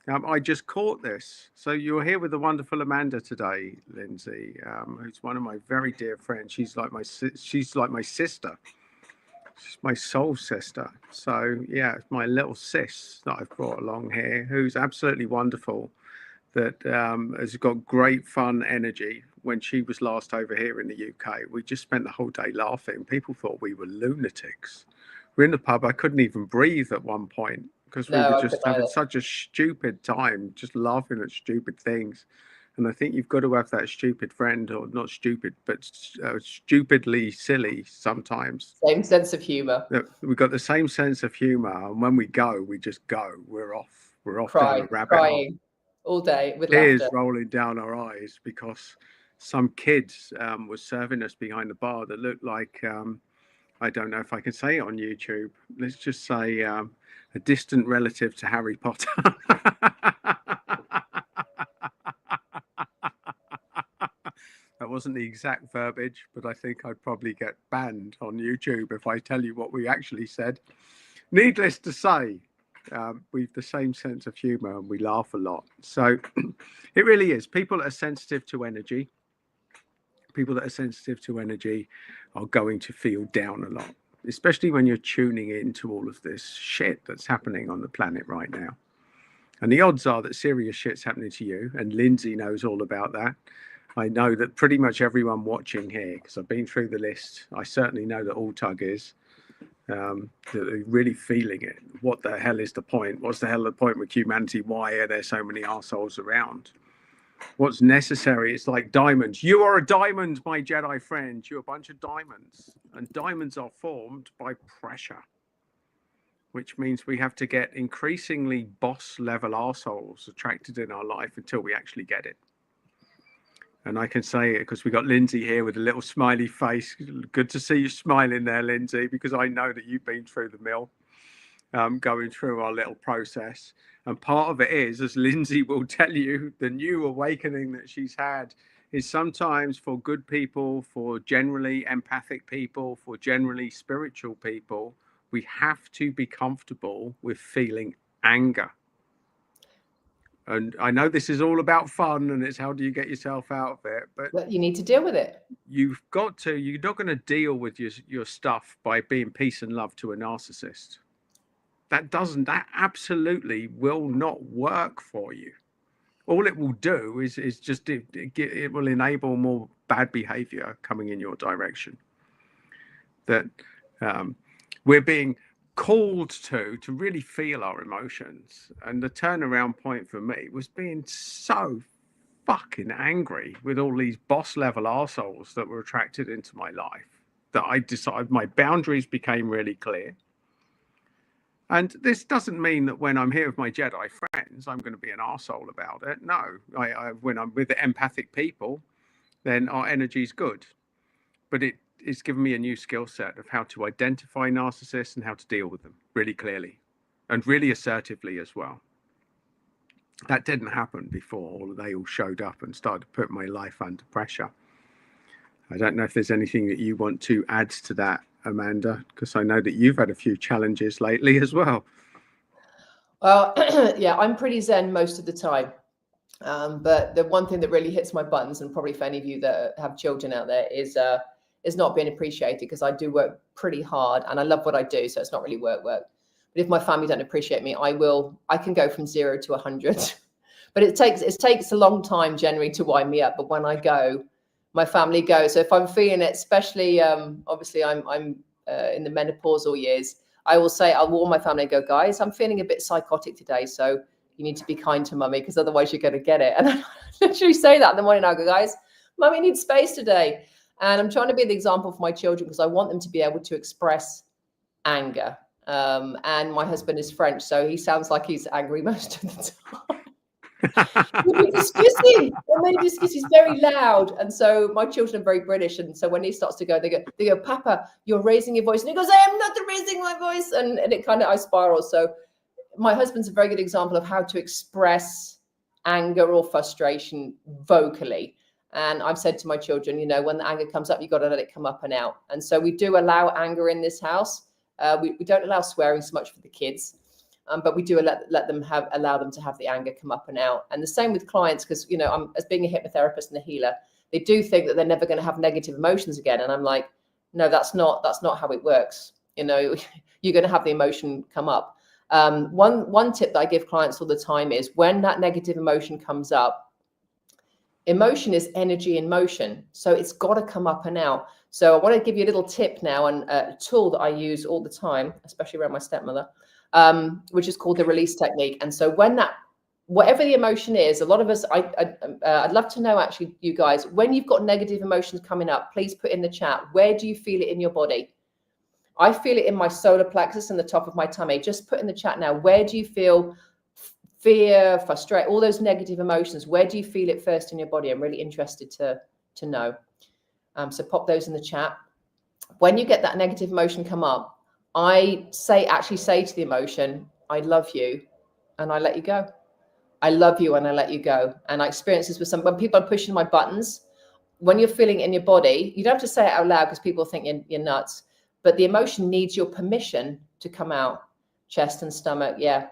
I just caught this. So you're here with the wonderful Amanda today, Lindsay, who's one of my very dear friends. She's like my sister. She's my soul sister. So yeah, it's my little sis that I've brought along here, who's absolutely wonderful, that has got great fun energy. When she was last over here in the UK, we just spent the whole day laughing. People thought we were lunatics. We're in the pub. I couldn't even breathe at one point, because we were just having such a stupid time, just laughing at stupid things. And I think you've got to have that stupid friend, or not stupid, but stupidly silly sometimes. Same sense of humor. We've got the same sense of humor. And when we go, we just go. We're off down a rabbit hole. All day with tears laughter rolling down our eyes, because some kids was serving us behind the bar that looked like, I don't know if I can say it on YouTube. Let's just say a distant relative to Harry Potter. That wasn't the exact verbiage, but I think I'd probably get banned on YouTube if I tell you what we actually said. Needless to say, we've the same sense of humor and we laugh a lot. So it really is. People that are sensitive to energy, are going to feel down a lot, especially when you're tuning into all of this shit that's happening on the planet right now. And the odds are that serious shit's happening to you. And Lindsay knows all about that. I know that pretty much everyone watching here, because I've been through the list, I certainly know that Alltug is, that are really feeling it. What the hell is the point? What's the hell the point with humanity? Why are there so many arseholes around? What's necessary? It's like diamonds. You are a diamond, my Jedi friend. You're a bunch of diamonds. And diamonds are formed by pressure, which means we have to get increasingly boss level arseholes attracted in our life until we actually get it. And I can say it because we got Lindsay here with a little smiley face. Good to see you smiling there, Lindsay, because I know that you've been through the mill, going through our little process. And part of it is, as Lindsay will tell you, the new awakening that she's had is sometimes for good people, for generally empathic people, for generally spiritual people, we have to be comfortable with feeling anger. And I know this is all about fun and it's how do you get yourself out of it, but you need to deal with it. You're not going to deal with your stuff by being peace and love to a narcissist. That absolutely will not work for you. All it will do is just, it will enable more bad behavior coming in your direction. That we're being called to really feel our emotions. And the turnaround point for me was being so fucking angry with all these boss level arseholes that were attracted into my life, that I decided my boundaries became really clear. And this doesn't mean that when I'm here with my Jedi friends, I'm going to be an arsehole about it. No, when I'm with the empathic people, then our energy is good. But it's given me a new skill set of how to identify narcissists and how to deal with them really clearly and really assertively as well. That didn't happen before they all showed up and started to put my life under pressure. I don't know if there's anything that you want to add to that, Amanda, because I know that you've had a few challenges lately as well. Well, yeah, I'm pretty zen most of the time. But the one thing that really hits my buttons, and probably for any of you that have children out there, is not being appreciated, because I do work pretty hard and I love what I do. So it's not really work. But if my family don't appreciate me, I can go from 0 to 100. But it takes a long time generally to wind me up. But when I go, my family go. So if I'm feeling it, especially, obviously I'm in the menopausal years, I'll warn my family and go, guys, I'm feeling a bit psychotic today. So you need to be kind to mummy, because otherwise you're going to get it. And I literally say that in the morning. I go, guys, mummy needs space today. And I'm trying to be the example for my children, because I want them to be able to express anger. And my husband is French, so he sounds like he's angry most of the time. He's very loud. And so my children are very British. And so when he starts to go, they go, Papa, you're raising your voice. And he goes, I am not raising my voice. And it kind of, I spiral. So my husband's a very good example of how to express anger or frustration vocally. And I've said to my children, when the anger comes up, you've got to let it come up and out. And so we do allow anger in this house. We don't allow swearing so much for the kids, but we do allow them to have the anger come up and out. And the same with clients, because, as being a hypnotherapist and a healer, they do think that they're never going to have negative emotions again. And I'm like, no, that's not how it works. You're going to have the emotion come up. One tip that I give clients all the time is, when that negative emotion comes up, emotion is energy in motion. So it's got to come up and out. So I want to give you a little tip now, and a tool that I use all the time, especially around my stepmother, which is called the release technique. And so whatever the emotion is, a lot of us, I'd love to know, actually, you guys, when you've got negative emotions coming up, please put in the chat, where do you feel it in your body? I feel it in my solar plexus and the top of my tummy. Just put in the chat now, where do you feel fear, frustration, all those negative emotions? Where do you feel it first in your body? I'm really interested to know. So pop those in the chat. When you get that negative emotion come up, I actually say to the emotion, I love you, and I let you go. I love you, and I let you go. And I experience this with when people are pushing my buttons. When you're feeling it in your body, you don't have to say it out loud, because people think you're nuts. But the emotion needs your permission to come out. Chest and stomach, yeah.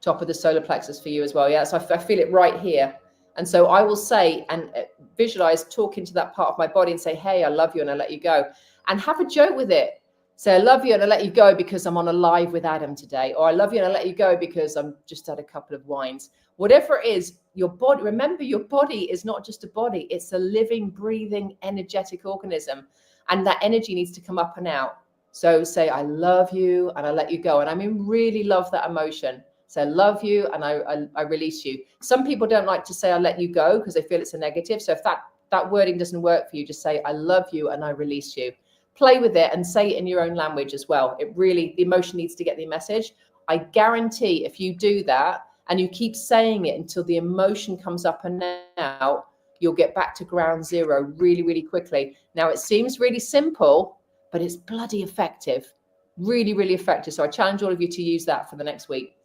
Top of the solar plexus for you as well, yeah. So I feel it right here. And so I will say and visualize talking to that part of my body and say, hey, I love you, and I let you go. And have a joke with it. Say, I love you, and I let you go because I'm on a live with Adam today. Or I love you, and I let you go because I'm just had a couple of wines. Whatever it is, your body, remember, your body is not just a body. It's a living, breathing, energetic organism. And that energy needs to come up and out. So say, I love you, and I let you go. And I mean, really love that emotion. So I love you, and I release you. Some people don't like to say, I let you go, because they feel it's a negative. So if that wording doesn't work for you, just say, I love you, and I release you. Play with it and say it in your own language as well. The emotion needs to get the message. I guarantee if you do that and you keep saying it until the emotion comes up and out, you'll get back to ground zero really, really quickly. Now, it seems really simple, but it's bloody effective. Really, really effective. So I challenge all of you to use that for the next week.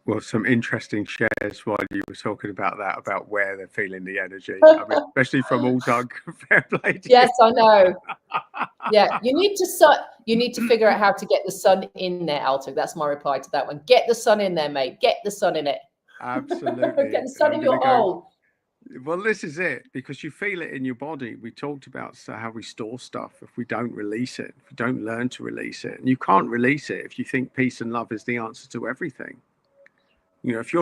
Well, some interesting shares while you were talking about that, about where they're feeling the energy. I mean, especially from all Doug. Fair play to yes, you. I know. Yeah, you need to figure out how to get the sun in there, Alto. That's my reply to that one. Get the sun in there, mate. Get the sun in it. Absolutely. Get the sun in your hole. Well, this is it, because you feel it in your body. We talked about how we store stuff if we don't release it, if we don't learn to release it. And you can't release it if you think peace and love is the answer to everything. If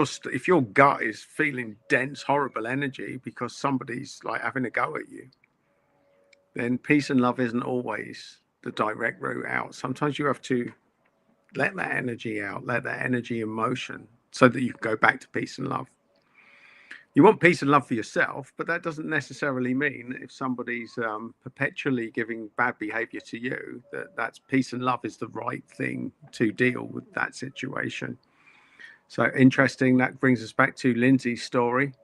your gut is feeling dense, horrible energy because somebody's like having a go at you, then peace and love isn't always the direct route out. Sometimes you have to let that energy out, let that energy in motion, so that you can go back to peace and love. You want peace and love for yourself, but that doesn't necessarily mean that if somebody's perpetually giving bad behavior to you, that's peace and love is the right thing to deal with that situation. So interesting. That brings us back to Lindsay's story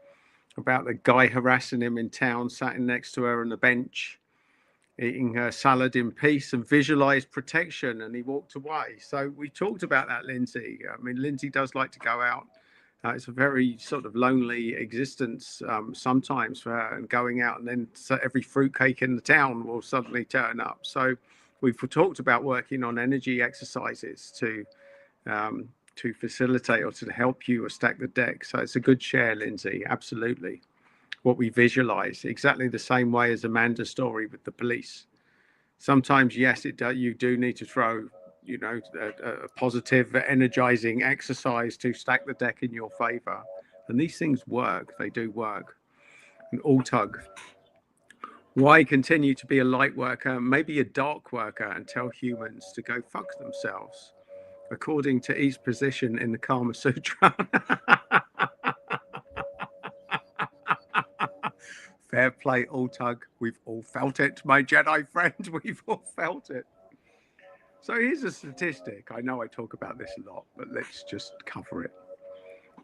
about the guy harassing him in town, sat next to her on the bench, eating her salad in peace, and visualized protection, and he walked away. So we talked about that, Lindsay. I mean, Lindsay does like to go out It's a very sort of lonely existence sometimes for her, and going out, and then so every fruitcake in the town will suddenly turn up. So we've talked about working on energy exercises to facilitate or to help you or stack the deck. So it's a good share, Lindsay. Absolutely. What we visualize, exactly the same way as Amanda's story with the police. Sometimes, yes, you do need to throw, you know, a positive, energizing exercise to stack the deck in your favor. And these things work. They do work. And Altug, why continue to be a light worker, maybe a dark worker, and tell humans to go fuck themselves, according to each position in the Kama Sutra? Fair play, Altug. We've all felt it, my Jedi friend. We've all felt it. So here's a statistic. I know I talk about this a lot, but let's just cover it.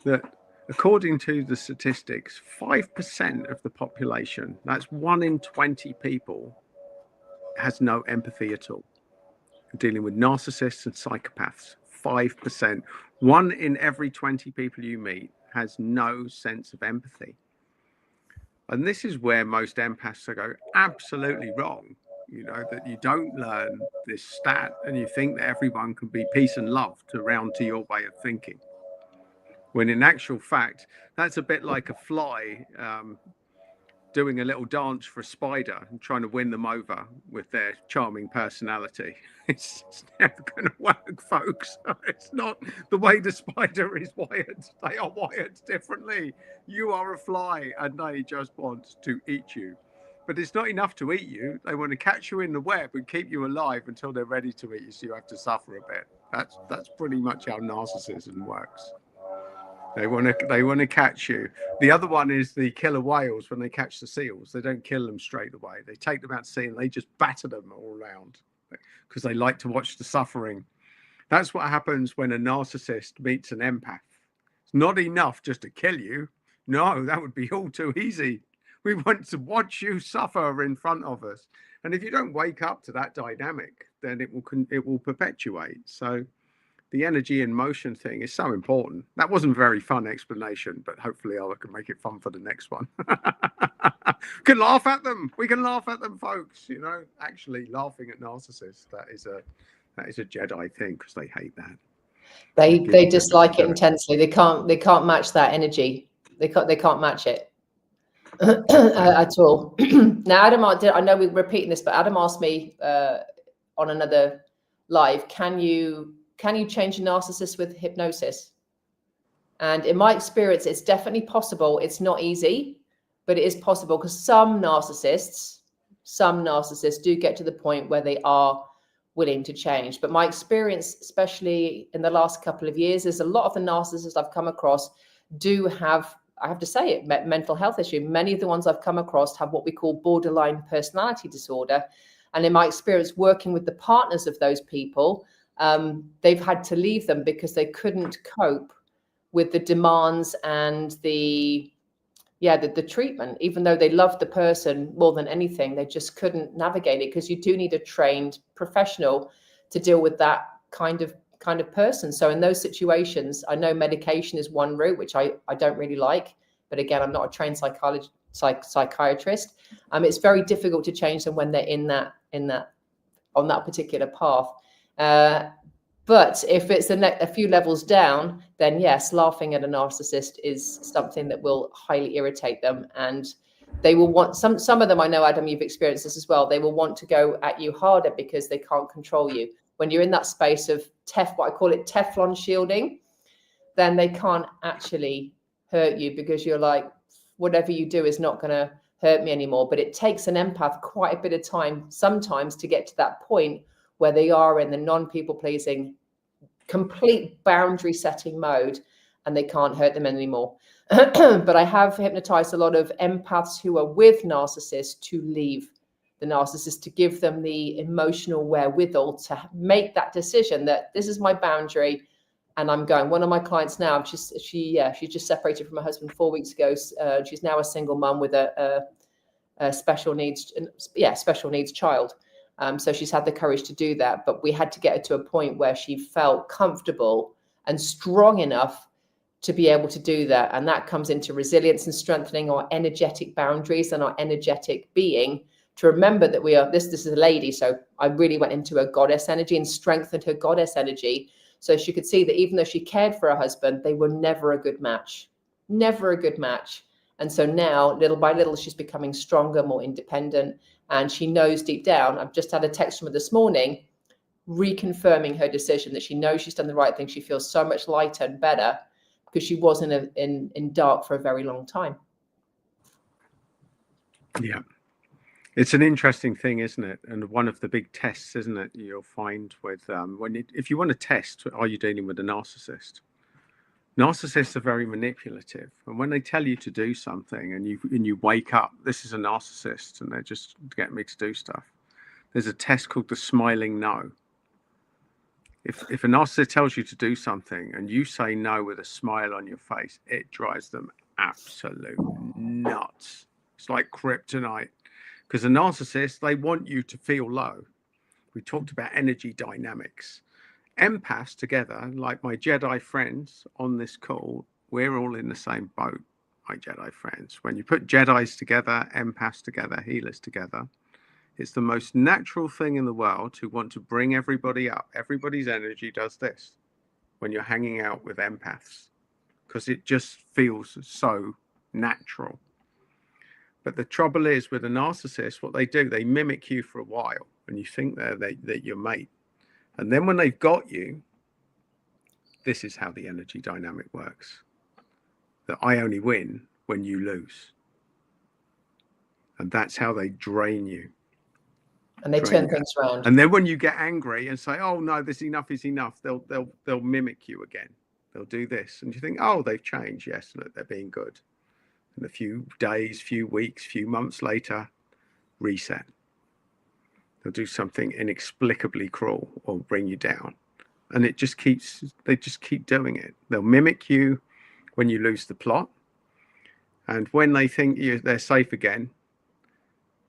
That according to the statistics, 5% of the population, that's 1 in 20 people, has no empathy at all. We're dealing with narcissists and psychopaths. 5%. 1 in every 20 people you meet has no sense of empathy. And this is where most empaths go absolutely wrong. You know, that you don't learn this stat and you think that everyone can be peace and love around to your way of thinking. When in actual fact, that's a bit like a fly doing a little dance for a spider and trying to win them over with their charming personality. It's never going to work, folks. It's not the way the spider is wired. They are wired differently. You are a fly and they just want to eat you. But it's not enough to eat you. They want to catch you in the web and keep you alive until they're ready to eat you, so you have to suffer a bit. That's pretty much how narcissism works. They want to catch you. The other one is the killer whales. When they catch the seals, they don't kill them straight away. They take them out to sea and they just batter them all around because they like to watch the suffering. That's what happens when a narcissist meets an empath. It's not enough just to kill you. No, that would be all too easy. We want to watch you suffer in front of us. And if you don't wake up to that dynamic, then it will perpetuate. So the energy in motion thing is so important. That wasn't a very fun explanation, but hopefully I can make it fun for the next one. We can laugh at them. We can laugh at them, folks. You know, actually laughing at narcissists, that is a Jedi thing, because they hate that. They dislike it intensely. They can't match that energy. They can't match it at all. Now, Adam, I know we're repeating this, but Adam asked me on another live, can you change a narcissist with hypnosis? And in my experience, it's definitely possible. It's not easy, but it is possible, because some narcissists do get to the point where they are willing to change. But my experience, especially in the last couple of years, is a lot of the narcissists I've come across do have, I have to say it, mental health issue. Many of the ones I've come across have what we call borderline personality disorder. And in my experience working with the partners of those people, they've had to leave them because they couldn't cope with the demands and the treatment. Even though they loved the person more than anything, they just couldn't navigate it, because you do need a trained professional to deal with that kind of person. So in those situations, I know medication is one route, which I don't really like, but again, I'm not a trained psychiatrist. It's very difficult to change them when they're on that particular path. But if it's a few levels down, then yes, laughing at a narcissist is something that will highly irritate them, and they will want some of them. I know, Adam, you've experienced this as well. They will want to go at you harder because they can't control you. When you're in that space of what I call it Teflon shielding, then they can't actually hurt you, because you're like, whatever you do is not going to hurt me anymore. But it takes an empath quite a bit of time sometimes to get to that point where they are in the non-people pleasing, complete boundary setting mode, and they can't hurt them anymore. But I have hypnotized a lot of empaths who are with narcissists to leave the narcissist, to give them the emotional wherewithal to make that decision that this is my boundary and I'm going. One of my clients now, she just separated from her husband 4 weeks ago. She's now a single mum with a special needs child. So she's had the courage to do that, but we had to get her to a point where she felt comfortable and strong enough to be able to do that. And that comes into resilience and strengthening our energetic boundaries and our energetic being, to remember that we are, this is a lady. So I really went into her goddess energy and strengthened her goddess energy. So she could see that even though she cared for her husband, they were never a good match, never a good match. And so now, little by little, she's becoming stronger, more independent. And she knows deep down, I've just had a text from her this morning, reconfirming her decision, that she knows she's done the right thing. She feels so much lighter and better because she was in dark for a very long time. Yeah. It's an interesting thing, isn't it? And one of the big tests, isn't it, you'll find with if you want to test, are you dealing with a narcissist? Narcissists are very manipulative, and when they tell you to do something and you wake up, this is a narcissist and they're just getting me to do stuff. There's a test called the smiling no. If a narcissist tells you to do something and you say no with a smile on your face, it drives them absolute nuts. It's like kryptonite. Because a narcissist, they want you to feel low. We talked about energy dynamics. Empaths together, like my Jedi friends on this call, we're all in the same boat, my Jedi friends. When you put Jedis together, empaths together, healers together, it's the most natural thing in the world to want to bring everybody up. Everybody's energy does this when you're hanging out with empaths, because it just feels so natural. But the trouble is with a narcissist, what they do, they mimic you for a while and you think they're your mate. And then when they've got you, this is how the energy dynamic works. That I only win when you lose. And that's how they drain you. And they turn things around. And then when you get angry and say, oh no, this enough is enough, they'll mimic you again. They'll do this. And you think, oh, they've changed. Yes, look, they're being good. And a few days, few weeks, few months later, reset. They'll do something inexplicably cruel or bring you down. And they just keep doing it. They'll mimic you when you lose the plot. And when they think they're safe again,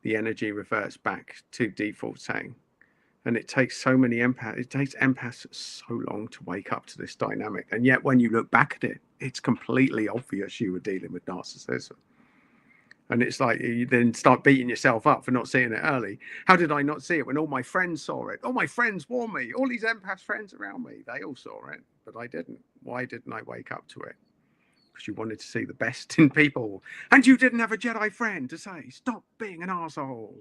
the energy reverts back to default setting. And it takes so many empaths, it takes empaths so long to wake up to this dynamic. And yet when you look back at it, it's completely obvious you were dealing with narcissism. And it's like you then start beating yourself up for not seeing it early. How did I not see it when all my friends saw it? All my friends warned me. All these empath friends around me, they all saw it, but I didn't. Why didn't I wake up to it? Because you wanted to see the best in people. And you didn't have a Jedi friend to say, stop being an arsehole.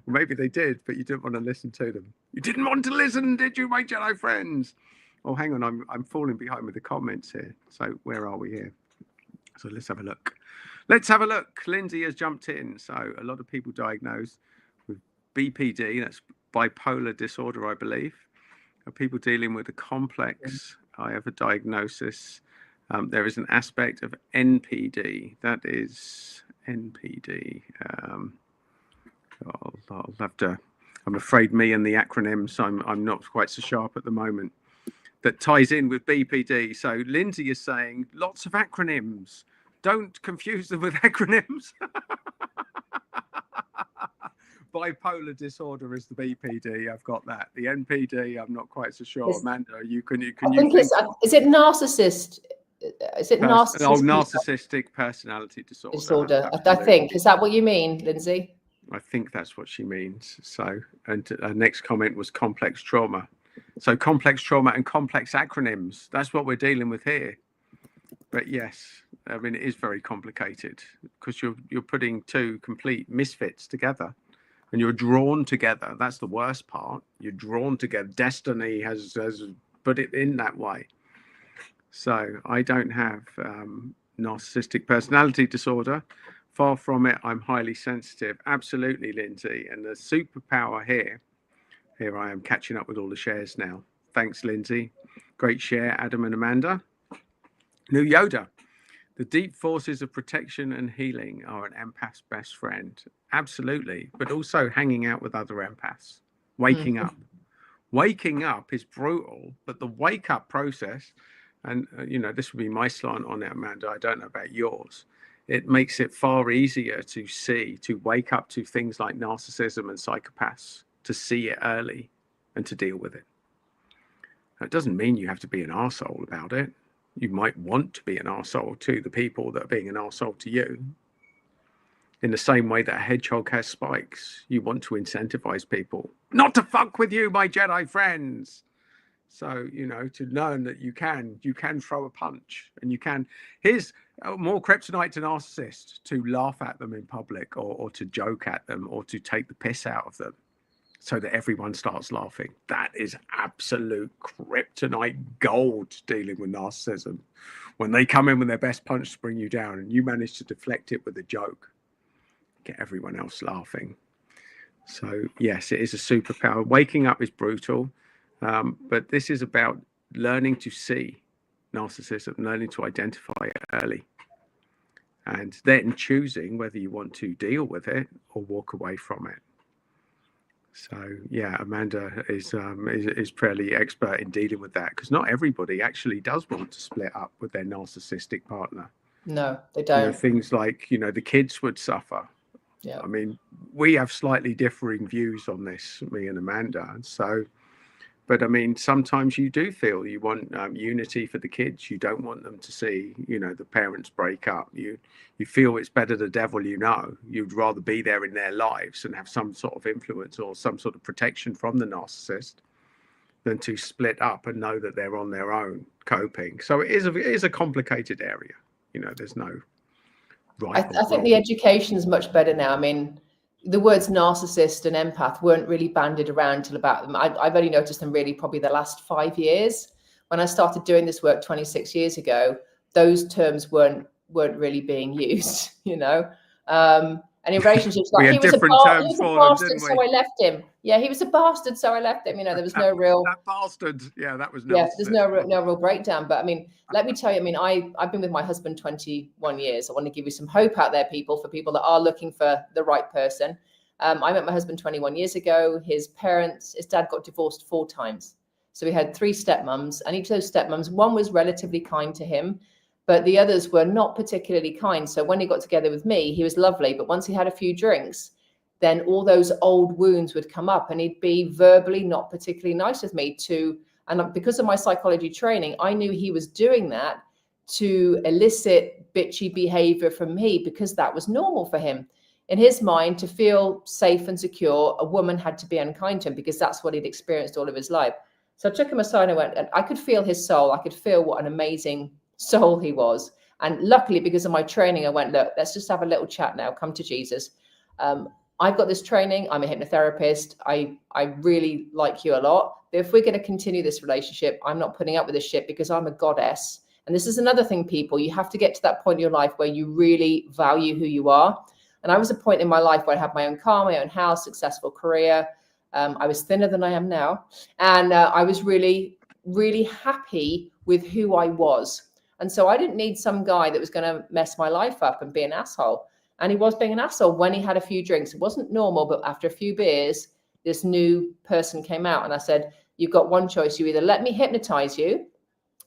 Maybe they did, but you didn't want to listen to them. You didn't want to listen, did you, my Jedi friends? Oh, hang on, I'm falling behind with the comments here. So where are we here? So let's have a look. Let's have a look. Lindsay has jumped in. So a lot of people diagnosed with BPD, that's bipolar disorder, I believe. Are people dealing with a complex? I have a diagnosis. There is an aspect of NPD. That is NPD. I'll have to. I'm afraid me and the acronyms. I'm not quite so sharp at the moment. That ties in with BPD. So Lindsay is saying lots of acronyms. Don't confuse them with acronyms. Bipolar disorder is the BPD. I've got that. The NPD, I'm not quite so sure. Amanda, can you think? Is it narcissist? Is it narcissist? Oh, narcissistic personality disorder. I think. Is that what you mean, Lindsay? I think that's what she means. So, and her next comment was complex trauma. So complex trauma and complex acronyms. That's what we're dealing with here. But yes, I mean, it is very complicated because you're putting two complete misfits together and you're drawn together. That's the worst part. You're drawn together. Destiny has put it in that way. So I don't have narcissistic personality disorder. Far from it. I'm highly sensitive. Absolutely, Lindsay. And the superpower here I am catching up with all the shares now. Thanks, Lindsay. Great share, Adam and Amanda. New Yoda. The deep forces of protection and healing are an empath's best friend. Absolutely. But also hanging out with other empaths. Waking up. Waking up is brutal, but the wake up process, and this would be my slant on it, Amanda. I don't know about yours. It makes it far easier to wake up to things like narcissism and psychopaths, to see it early and to deal with it. That doesn't mean you have to be an arsehole about it. You might want to be an arsehole to the people that are being an arsehole to you. In the same way that a hedgehog has spikes, you want to incentivize people not to fuck with you, my Jedi friends. So, you know, to learn that you can throw a punch, and you can. Here's more kryptonite to narcissists: to laugh at them in public, or to joke at them, or to take the piss out of them, so that everyone starts laughing. That is absolute kryptonite gold dealing with narcissism. When they come in with their best punch to bring you down, and you manage to deflect it with a joke, get everyone else laughing. So yes, it is a superpower. Waking up is brutal, but this is about learning to see narcissism, learning to identify it early, and then choosing whether you want to deal with it or walk away from it. So yeah, Amanda is fairly expert in dealing with that, because not everybody actually does want to split up with their narcissistic partner. No, they don't. You know, things like, you know, the kids would suffer. Yeah. I mean, we have slightly differing views on this, me and Amanda. So, but I mean, sometimes you do feel you want unity for the kids. You don't want them to see, you know, the parents break up. You feel it's better the devil you know. You'd rather be there in their lives and have some sort of influence or some sort of protection from the narcissist than to split up and know that they're on their own coping. So it is a complicated area. You know, there's no right. I think the education is much better now. I mean, the words narcissist and empath weren't really bandied around till about them. I've only noticed them really probably the last 5 years. When I started doing this work 26 years ago, those terms weren't really being used, you know. And in relationships, like he was a bastard, so I left him. Yeah, he was a bastard, so I left him. You know, there was no real that bastard. Yeah, that was yeah. There's no real breakdown. But I mean, let me tell you. I mean, I've been with my husband 21 years. I want to give you some hope out there, people, for people that are looking for the right person. I met my husband 21 years ago. His dad got divorced 4 times. So we had 3 stepmoms, and each of those stepmoms, one was relatively kind to him, but the others were not particularly kind. So when he got together with me, he was lovely. But once he had a few drinks, then all those old wounds would come up, and he'd be verbally not particularly nice with me and because of my psychology training, I knew he was doing that to elicit bitchy behavior from me, because that was normal for him. In his mind, to feel safe and secure, a woman had to be unkind to him, because that's what he'd experienced all of his life. So I took him aside and I went, and I could feel his soul. I could feel what an amazing soul he was. And luckily, because of my training, I went, look, let's just have a little chat now. Come to Jesus. I've got this training. I'm a hypnotherapist. I really like you a lot. But if we're going to continue this relationship, I'm not putting up with this shit, because I'm a goddess. And this is another thing, people. You have to get to that point in your life where you really value who you are. And I was at a point in my life where I had my own car, my own house, successful career. I was thinner than I am now. And I was really, really happy with who I was. And so I didn't need some guy that was going to mess my life up and be an asshole. And he was being an asshole when he had a few drinks. It wasn't normal, but after a few beers, this new person came out. And I said, you've got one choice. You either let me hypnotize you,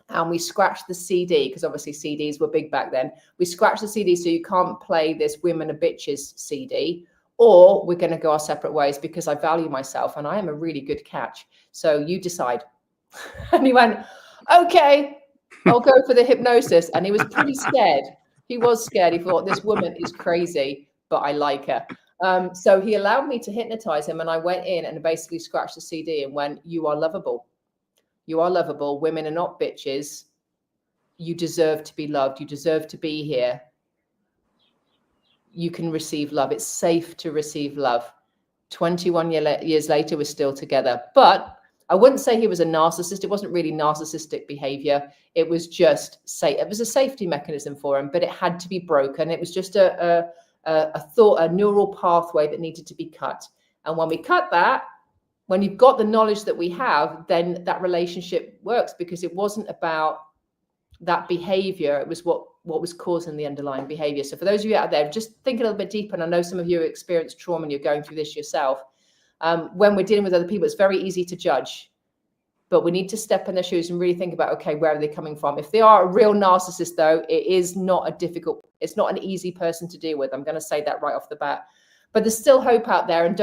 and we scratched the CD, because obviously CDs were big back then. We scratched the CD so you can't play this Women Are Bitches CD, or we're going to go our separate ways, because I value myself and I am a really good catch. So you decide. And he went, okay, I'll go for the hypnosis. And he was pretty scared. He was scared. He thought, this woman is crazy, but I like her. So he allowed me to hypnotize him. And I went in and basically scratched the CD and went, you are lovable. You are lovable. Women are not bitches. You deserve to be loved. You deserve to be here. You can receive love. It's safe to receive love. 21 years later, we're still together. But I wouldn't say he was a narcissist. It wasn't really narcissistic behavior. It was just it was a safety mechanism for him, but it had to be broken. It was just a neural pathway that needed to be cut. And when we cut that, when you've got the knowledge that we have, then that relationship works, because it wasn't about that behavior. It was what was causing the underlying behavior. So for those of you out there, just think a little bit deeper. And I know some of you experienced trauma and you're going through this yourself. When we're dealing with other people, it's very easy to judge, but we need to step in their shoes and really think about, okay, where are they coming from? If they are a real narcissist, though, it's not an easy person to deal with. I'm going to say that right off the bat. But there's still hope out there, and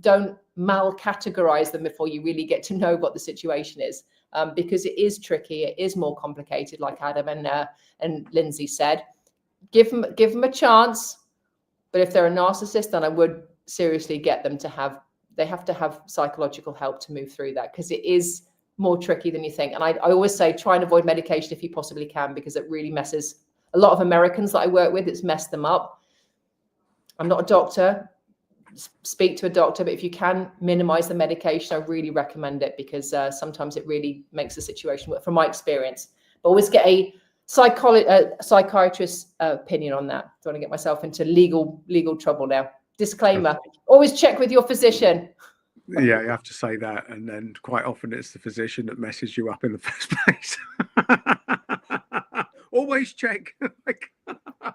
don't mal-categorize them before you really get to know what the situation is, because it is tricky, it is more complicated, like Adam and Lindsay said. Give them a chance, but if they're a narcissist, then I would seriously get them to have psychological help to move through that, because it is more tricky than you think. And I always say, try and avoid medication if you possibly can, because it really messes a lot of Americans that I work with. It's messed them up. I'm not a doctor. Speak to a doctor, but if you can minimize the medication, I really recommend it, because sometimes it really makes the situation work, from my experience. But always get a psychiatrist's opinion on that. Don't want to get myself into legal trouble now. Disclaimer: always check with your physician. Yeah, you have to say that, and then quite often it's the physician that messes you up in the first place. Always check.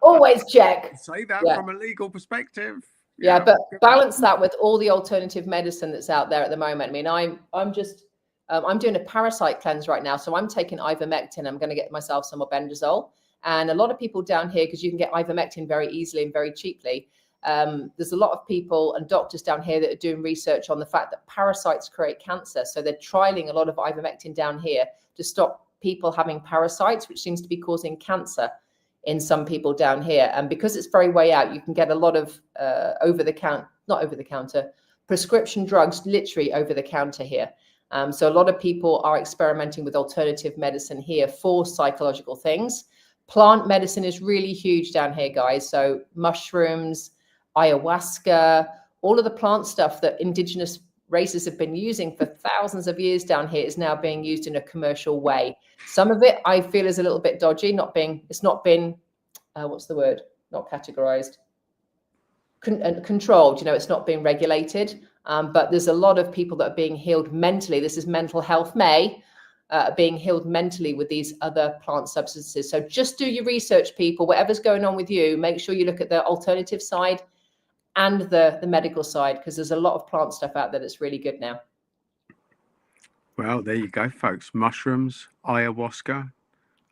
Always check. Say that from a legal perspective. Yeah, but balance that with all the alternative medicine that's out there at the moment. I mean, I'm doing a parasite cleanse right now, so I'm taking ivermectin. I'm going to get myself some albendazole, and a lot of people down here, because you can get ivermectin very easily and very cheaply. There's a lot of people and doctors down here that are doing research on the fact that parasites create cancer. So they're trialing a lot of ivermectin down here to stop people having parasites, which seems to be causing cancer in some people down here. And because it's very way out, you can get a lot of prescription drugs literally over the counter here. So a lot of people are experimenting with alternative medicine here for psychological things. Plant medicine is really huge down here, guys. So mushrooms, ayahuasca, all of the plant stuff that indigenous races have been using for thousands of years down here is now being used in a commercial way. Some of it I feel is a little bit dodgy, it's not been what's the word? Not categorized. Controlled, it's not being regulated. But there's a lot of people that are being healed mentally. This is Mental Health May, being healed mentally with these other plant substances. So just do your research, people. Whatever's going on with you, make sure you look at the alternative side and the medical side, because there's a lot of plant stuff out there that's really good now. Well, there you go, folks. Mushrooms, ayahuasca.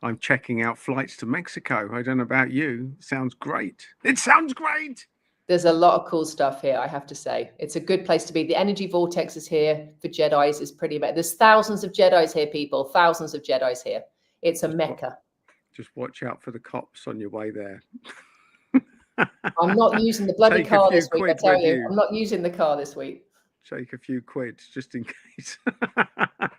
I'm checking out flights to Mexico. I don't know about you. Sounds great. It sounds great. There's a lot of cool stuff here, I have to say. It's a good place to be. The energy vortex is here for Jedis. Is pretty bad. There's thousands of Jedis here, people. Thousands of Jedis here. It's a mecca. Just watch out for the cops on your way there. I'm not using the bloody car this week, I tell you. I'm not using the car this week. Take a few quid just in case.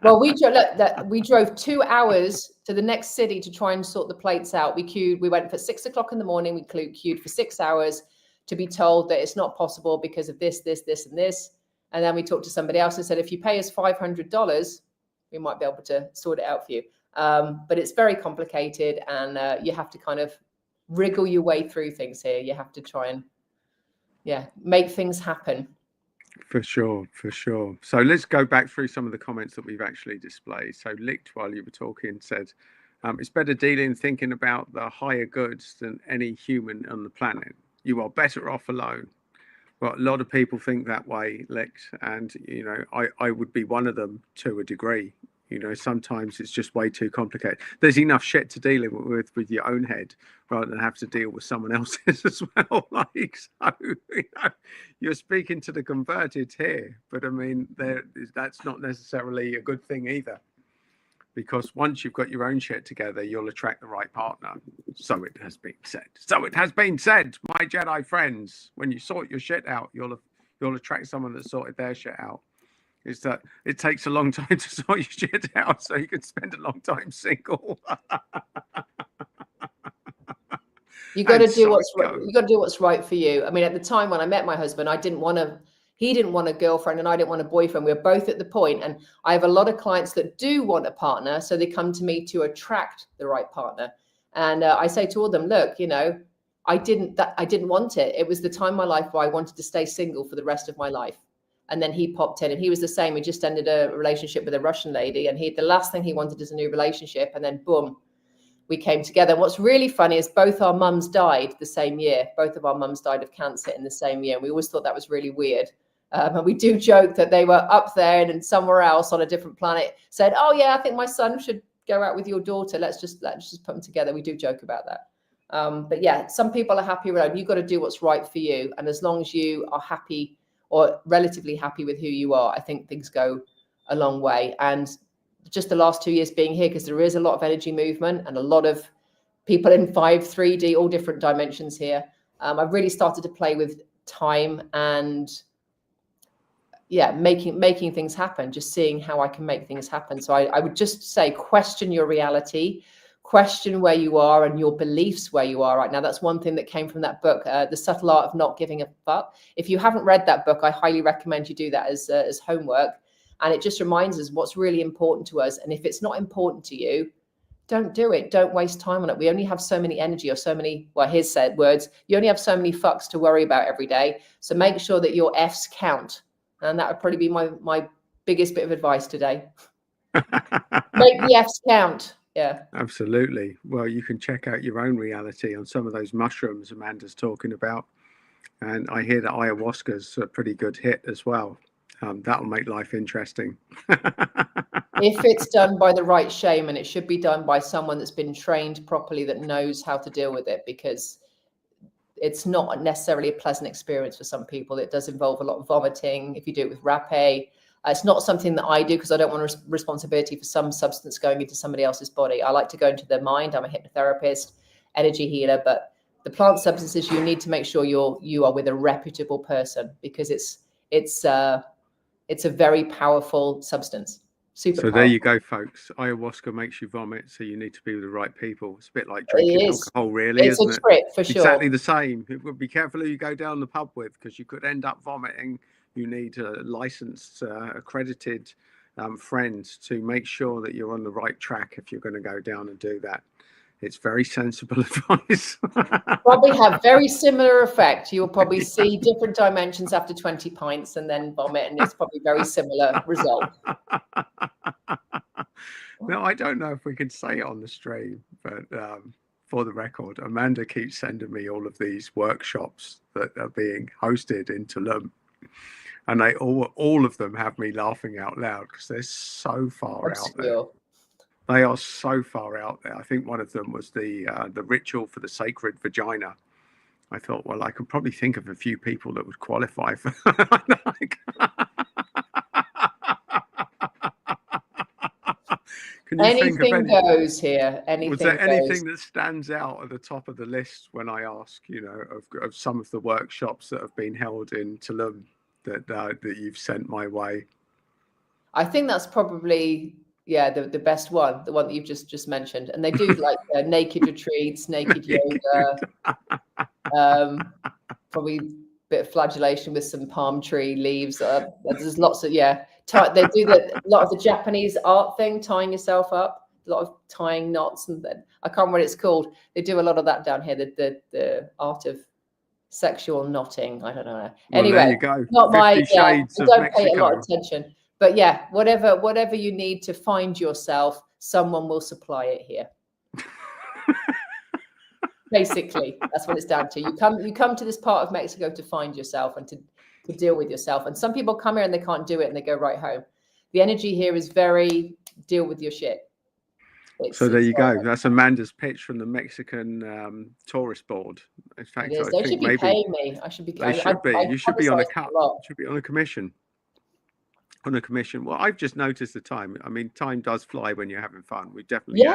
Well, we drove 2 hours to the next city to try and sort the plates out. We went for 6 o'clock in the morning. We queued for 6 hours to be told that it's not possible because of this, this, this, and this. And then we talked to somebody else and said, if you pay us $500, we might be able to sort it out for you. But it's very complicated, and you have to kind of wriggle your way through things here. You have to try and, make things happen. For sure. So let's go back through some of the comments that we've actually displayed. So Licked, while you were talking, said, it's better dealing thinking about the higher goods than any human on the planet. You are better off alone. Well, a lot of people think that way, Licked, and I would be one of them to a degree. Sometimes it's just way too complicated. There's enough shit to deal with your own head rather than have to deal with someone else's as well. You're speaking to the converted here, but I mean, that's not necessarily a good thing either, because once you've got your own shit together, you'll attract the right partner. So it has been said. My Jedi friends, when you sort your shit out, you'll attract someone that sorted their shit out. Is that it takes a long time to sort your shit out, so you can spend a long time single. You got to do what's right for you. I mean, at the time when I met my husband, he didn't want a girlfriend and I didn't want a boyfriend. We were both at the point, and I have a lot of clients that do want a partner, so they come to me to attract the right partner. And I say to all of them, look, I didn't want it. It was the time in my life where I wanted to stay single for the rest of my life. And then he popped in, and he was the same. We just ended a relationship with a Russian lady, and the last thing he wanted is a new relationship. And then boom, we came together. What's really funny is both our mums died the same year. Both of our mums died of cancer in the same year. And we always thought that was really weird. And we do joke that they were up there and somewhere else on a different planet said, oh yeah, I think my son should go out with your daughter. Let's just put them together. We do joke about that. But yeah, some people are happy alone. You've got to do what's right for you. And as long as you are happy or relatively happy with who you are, I think things go a long way. And just the last 2 years being here, because there is a lot of energy movement and a lot of people in 5, 3D, all different dimensions here. I've really started to play with time and yeah, making things happen, just seeing how I can make things happen. So I would just say, question your reality, question where you are and your beliefs where you are right now. That's one thing that came from that book, The Subtle Art of Not Giving a Fuck. If you haven't read that book, I highly recommend you do that as homework. And it just reminds us what's really important to us. And if it's not important to you, don't do it. Don't waste time on it. We only have so many energy or so many, well, his said words, you only have so many fucks to worry about every day. So make sure that your F's count. And that would probably be my biggest bit of advice today. Make the F's count. Yeah. Absolutely. Well, you can check out your own reality on some of those mushrooms Amanda's talking about. And I hear that ayahuasca's a pretty good hit as well. That'll make life interesting. If it's done by the right shaman, it should be done by someone that's been trained properly, that knows how to deal with it, because it's not necessarily a pleasant experience for some people. It does involve a lot of vomiting if you do it with rapé. It's not something that I do because I don't want responsibility for some substance going into somebody else's body. I like to go into their mind. I'm a hypnotherapist, energy healer, but the plant substances, you need to make sure you are with a reputable person, because it's a very powerful substance. Super so powerful. There you go, folks. Ayahuasca makes you vomit, so you need to be with the right people. It's a bit like drinking alcohol, really, isn't it? It's a trip for sure. Exactly the same. Be careful who you go down the pub with, because you could end up vomiting. You need a licensed, accredited friend to make sure that you're on the right track if you're going to go down and do that. It's very sensible advice. Probably have very similar effect. You'll probably see different dimensions after 20 pints and then vomit, and it's probably very similar result. No, I don't know if we can say it on the stream, but for the record, Amanda keeps sending me all of these workshops that are being hosted in Tulum. And they all of them have me laughing out loud because they're so far out there. They are so far out there. I think one of them was the ritual for the sacred vagina. I thought, well, I could probably think of a few people that would qualify for Can you anything think of any, goes here. Anything was there goes. anything that stands out at the top of the list when I ask, of some of the workshops that have been held in Tulum that you've sent my way? I think that's probably the best one, the one that you've just mentioned. And they do like naked retreats, naked yoga, probably a bit of flagellation with some palm tree leaves. There's lots of they do a lot of the Japanese art thing, tying yourself up, a lot of tying knots, and then I can't remember what it's called. They do a lot of that down here, the art of sexual knotting. I don't know. Well, anyway, there you go. not 50 my shades I of don't Mexico. pay a lot of attention. But yeah, whatever you need to find yourself, someone will supply it here. Basically, that's what it's down to. You come to this part of Mexico to find yourself and to deal with yourself. And some people come here and they can't do it and they go right home. The energy here is very deal with your shit. So there you go. That's Amanda's pitch from the Mexican tourist board. In fact, I they think should be maybe paying me. I should be. They should be. You should be on a cut. You should be on a commission. On a commission. Well, I've just noticed the time. I mean, time does fly when you're having fun. We definitely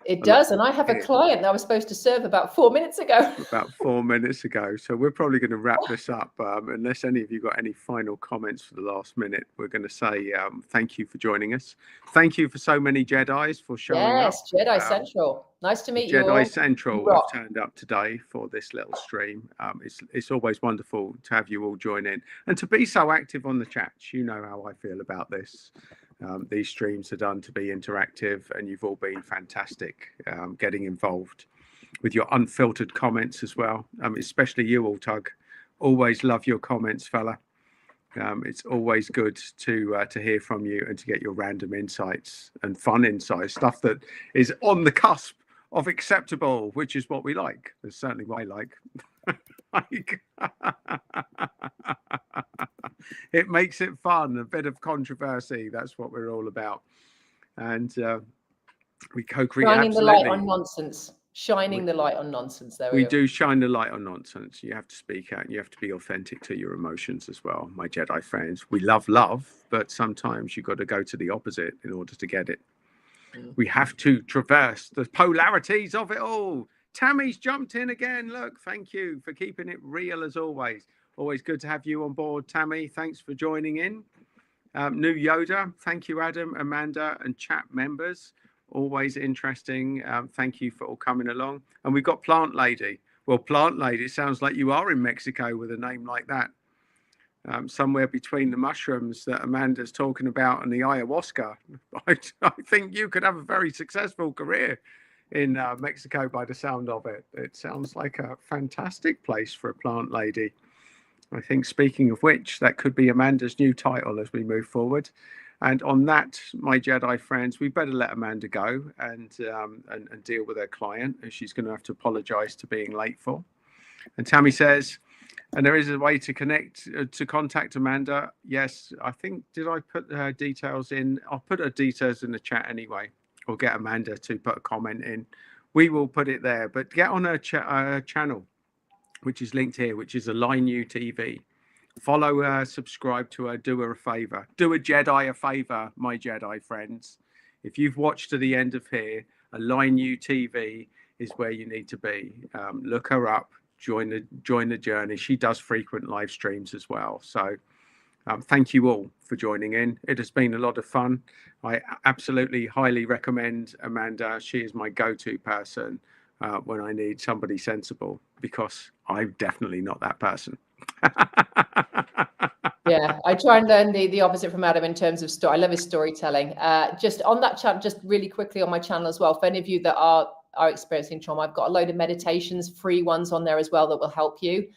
it does. And I have a client that I was supposed to serve about 4 minutes ago. About 4 minutes ago. So we're probably going to wrap this up. Unless any of you got any final comments for the last minute, we're going to say thank you for joining us. Thank you for so many Jedis for showing up. Yes, Jedi Central. Nice to meet you. Jedi Central have turned up today for this little stream. It's always wonderful to have you all join in and to be so active on the chats. You know how I feel about this. These streams are done to be interactive, and you've all been fantastic getting involved with your unfiltered comments as well. Especially you all, Tug. Always love your comments, fella. It's always good to hear from you and to get your random insights and fun insights, stuff that is on the cusp of acceptable, which is what we like. That's certainly what I like. It makes it fun, a bit of controversy. That's what we're all about. And we co-create. Shining the light on nonsense. Shining the light on nonsense. There we do shine the light on nonsense. You have to speak out. And you have to be authentic to your emotions as well, my Jedi friends. We love, but sometimes you've got to go to the opposite in order to get it. We have to traverse the polarities of it all. Tammy's jumped in again. Look, thank you for keeping it real as always. Always good to have you on board, Tammy. Thanks for joining in. New Yoda, thank you, Adam, Amanda, and chat members. Always interesting. Thank you for all coming along. And we've got Plant Lady. Well, Plant Lady, it sounds like you are in Mexico with a name like that. Somewhere between the mushrooms that Amanda's talking about and the ayahuasca. I think you could have a very successful career in Mexico by the sound of it. It sounds like a fantastic place for a plant lady. I think, speaking of which, that could be Amanda's new title as we move forward. And on that, my Jedi friends, we better let Amanda go and deal with her client, as she's going to have to apologize to being late for. And Tammy says, and there is a way to contact Amanda. Yes, I think, did I put her details in? I'll put her details in the chat anyway, or get Amanda to put a comment in. We will put it there, but get on her channel, which is linked here, which is Align You TV. Follow her, subscribe to her, do her a favor. Do a Jedi a favor, my Jedi friends. If you've watched to the end of here, Align You TV is where you need to be. Look her up, join the journey. She does frequent live streams as well. So thank you all for joining in. It has been a lot of fun. I absolutely highly recommend Amanda. She is my go-to person when I need somebody sensible, because I'm definitely not that person. Yeah, I try and learn the opposite from Adam in terms of story. I love his storytelling. Just on that chat, just really quickly on my channel as well, for any of you that are experiencing trauma, I've got a load of meditations, free ones on there as well that will help you.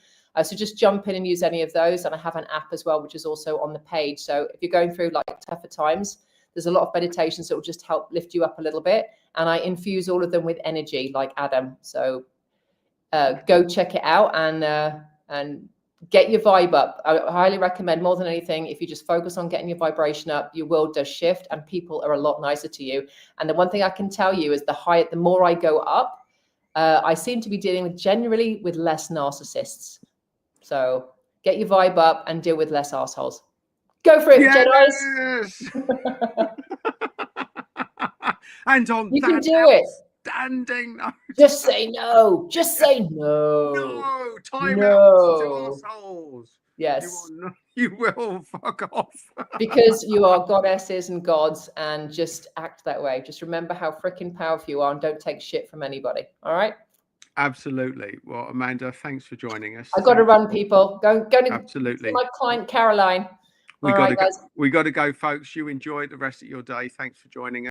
So just jump in and use any of those. And I have an app as well, which is also on the page. So if you're going through like tougher times, there's a lot of meditations that will just help lift you up a little bit. And I infuse all of them with energy like Adam. So go check it out and get your vibe up. I highly recommend, more than anything, if you just focus on getting your vibration up, your world does shift and people are a lot nicer to you. And the one thing I can tell you is the more I go up, I seem to be dealing generally with less narcissists. So get your vibe up and deal with less assholes. Go for it, yes! Jedis. And on you that can do it. Standing note. Just say no. Just say no. No. Time out to assholes. Yes. You will fuck off. Because you are goddesses and gods, and just act that way. Just remember how freaking powerful you are and don't take shit from anybody. All right? Absolutely. Well, Amanda, thanks for joining us. I've got to run, people. Go to absolutely. My client, Caroline. We got to go, folks. You enjoy the rest of your day. Thanks for joining us.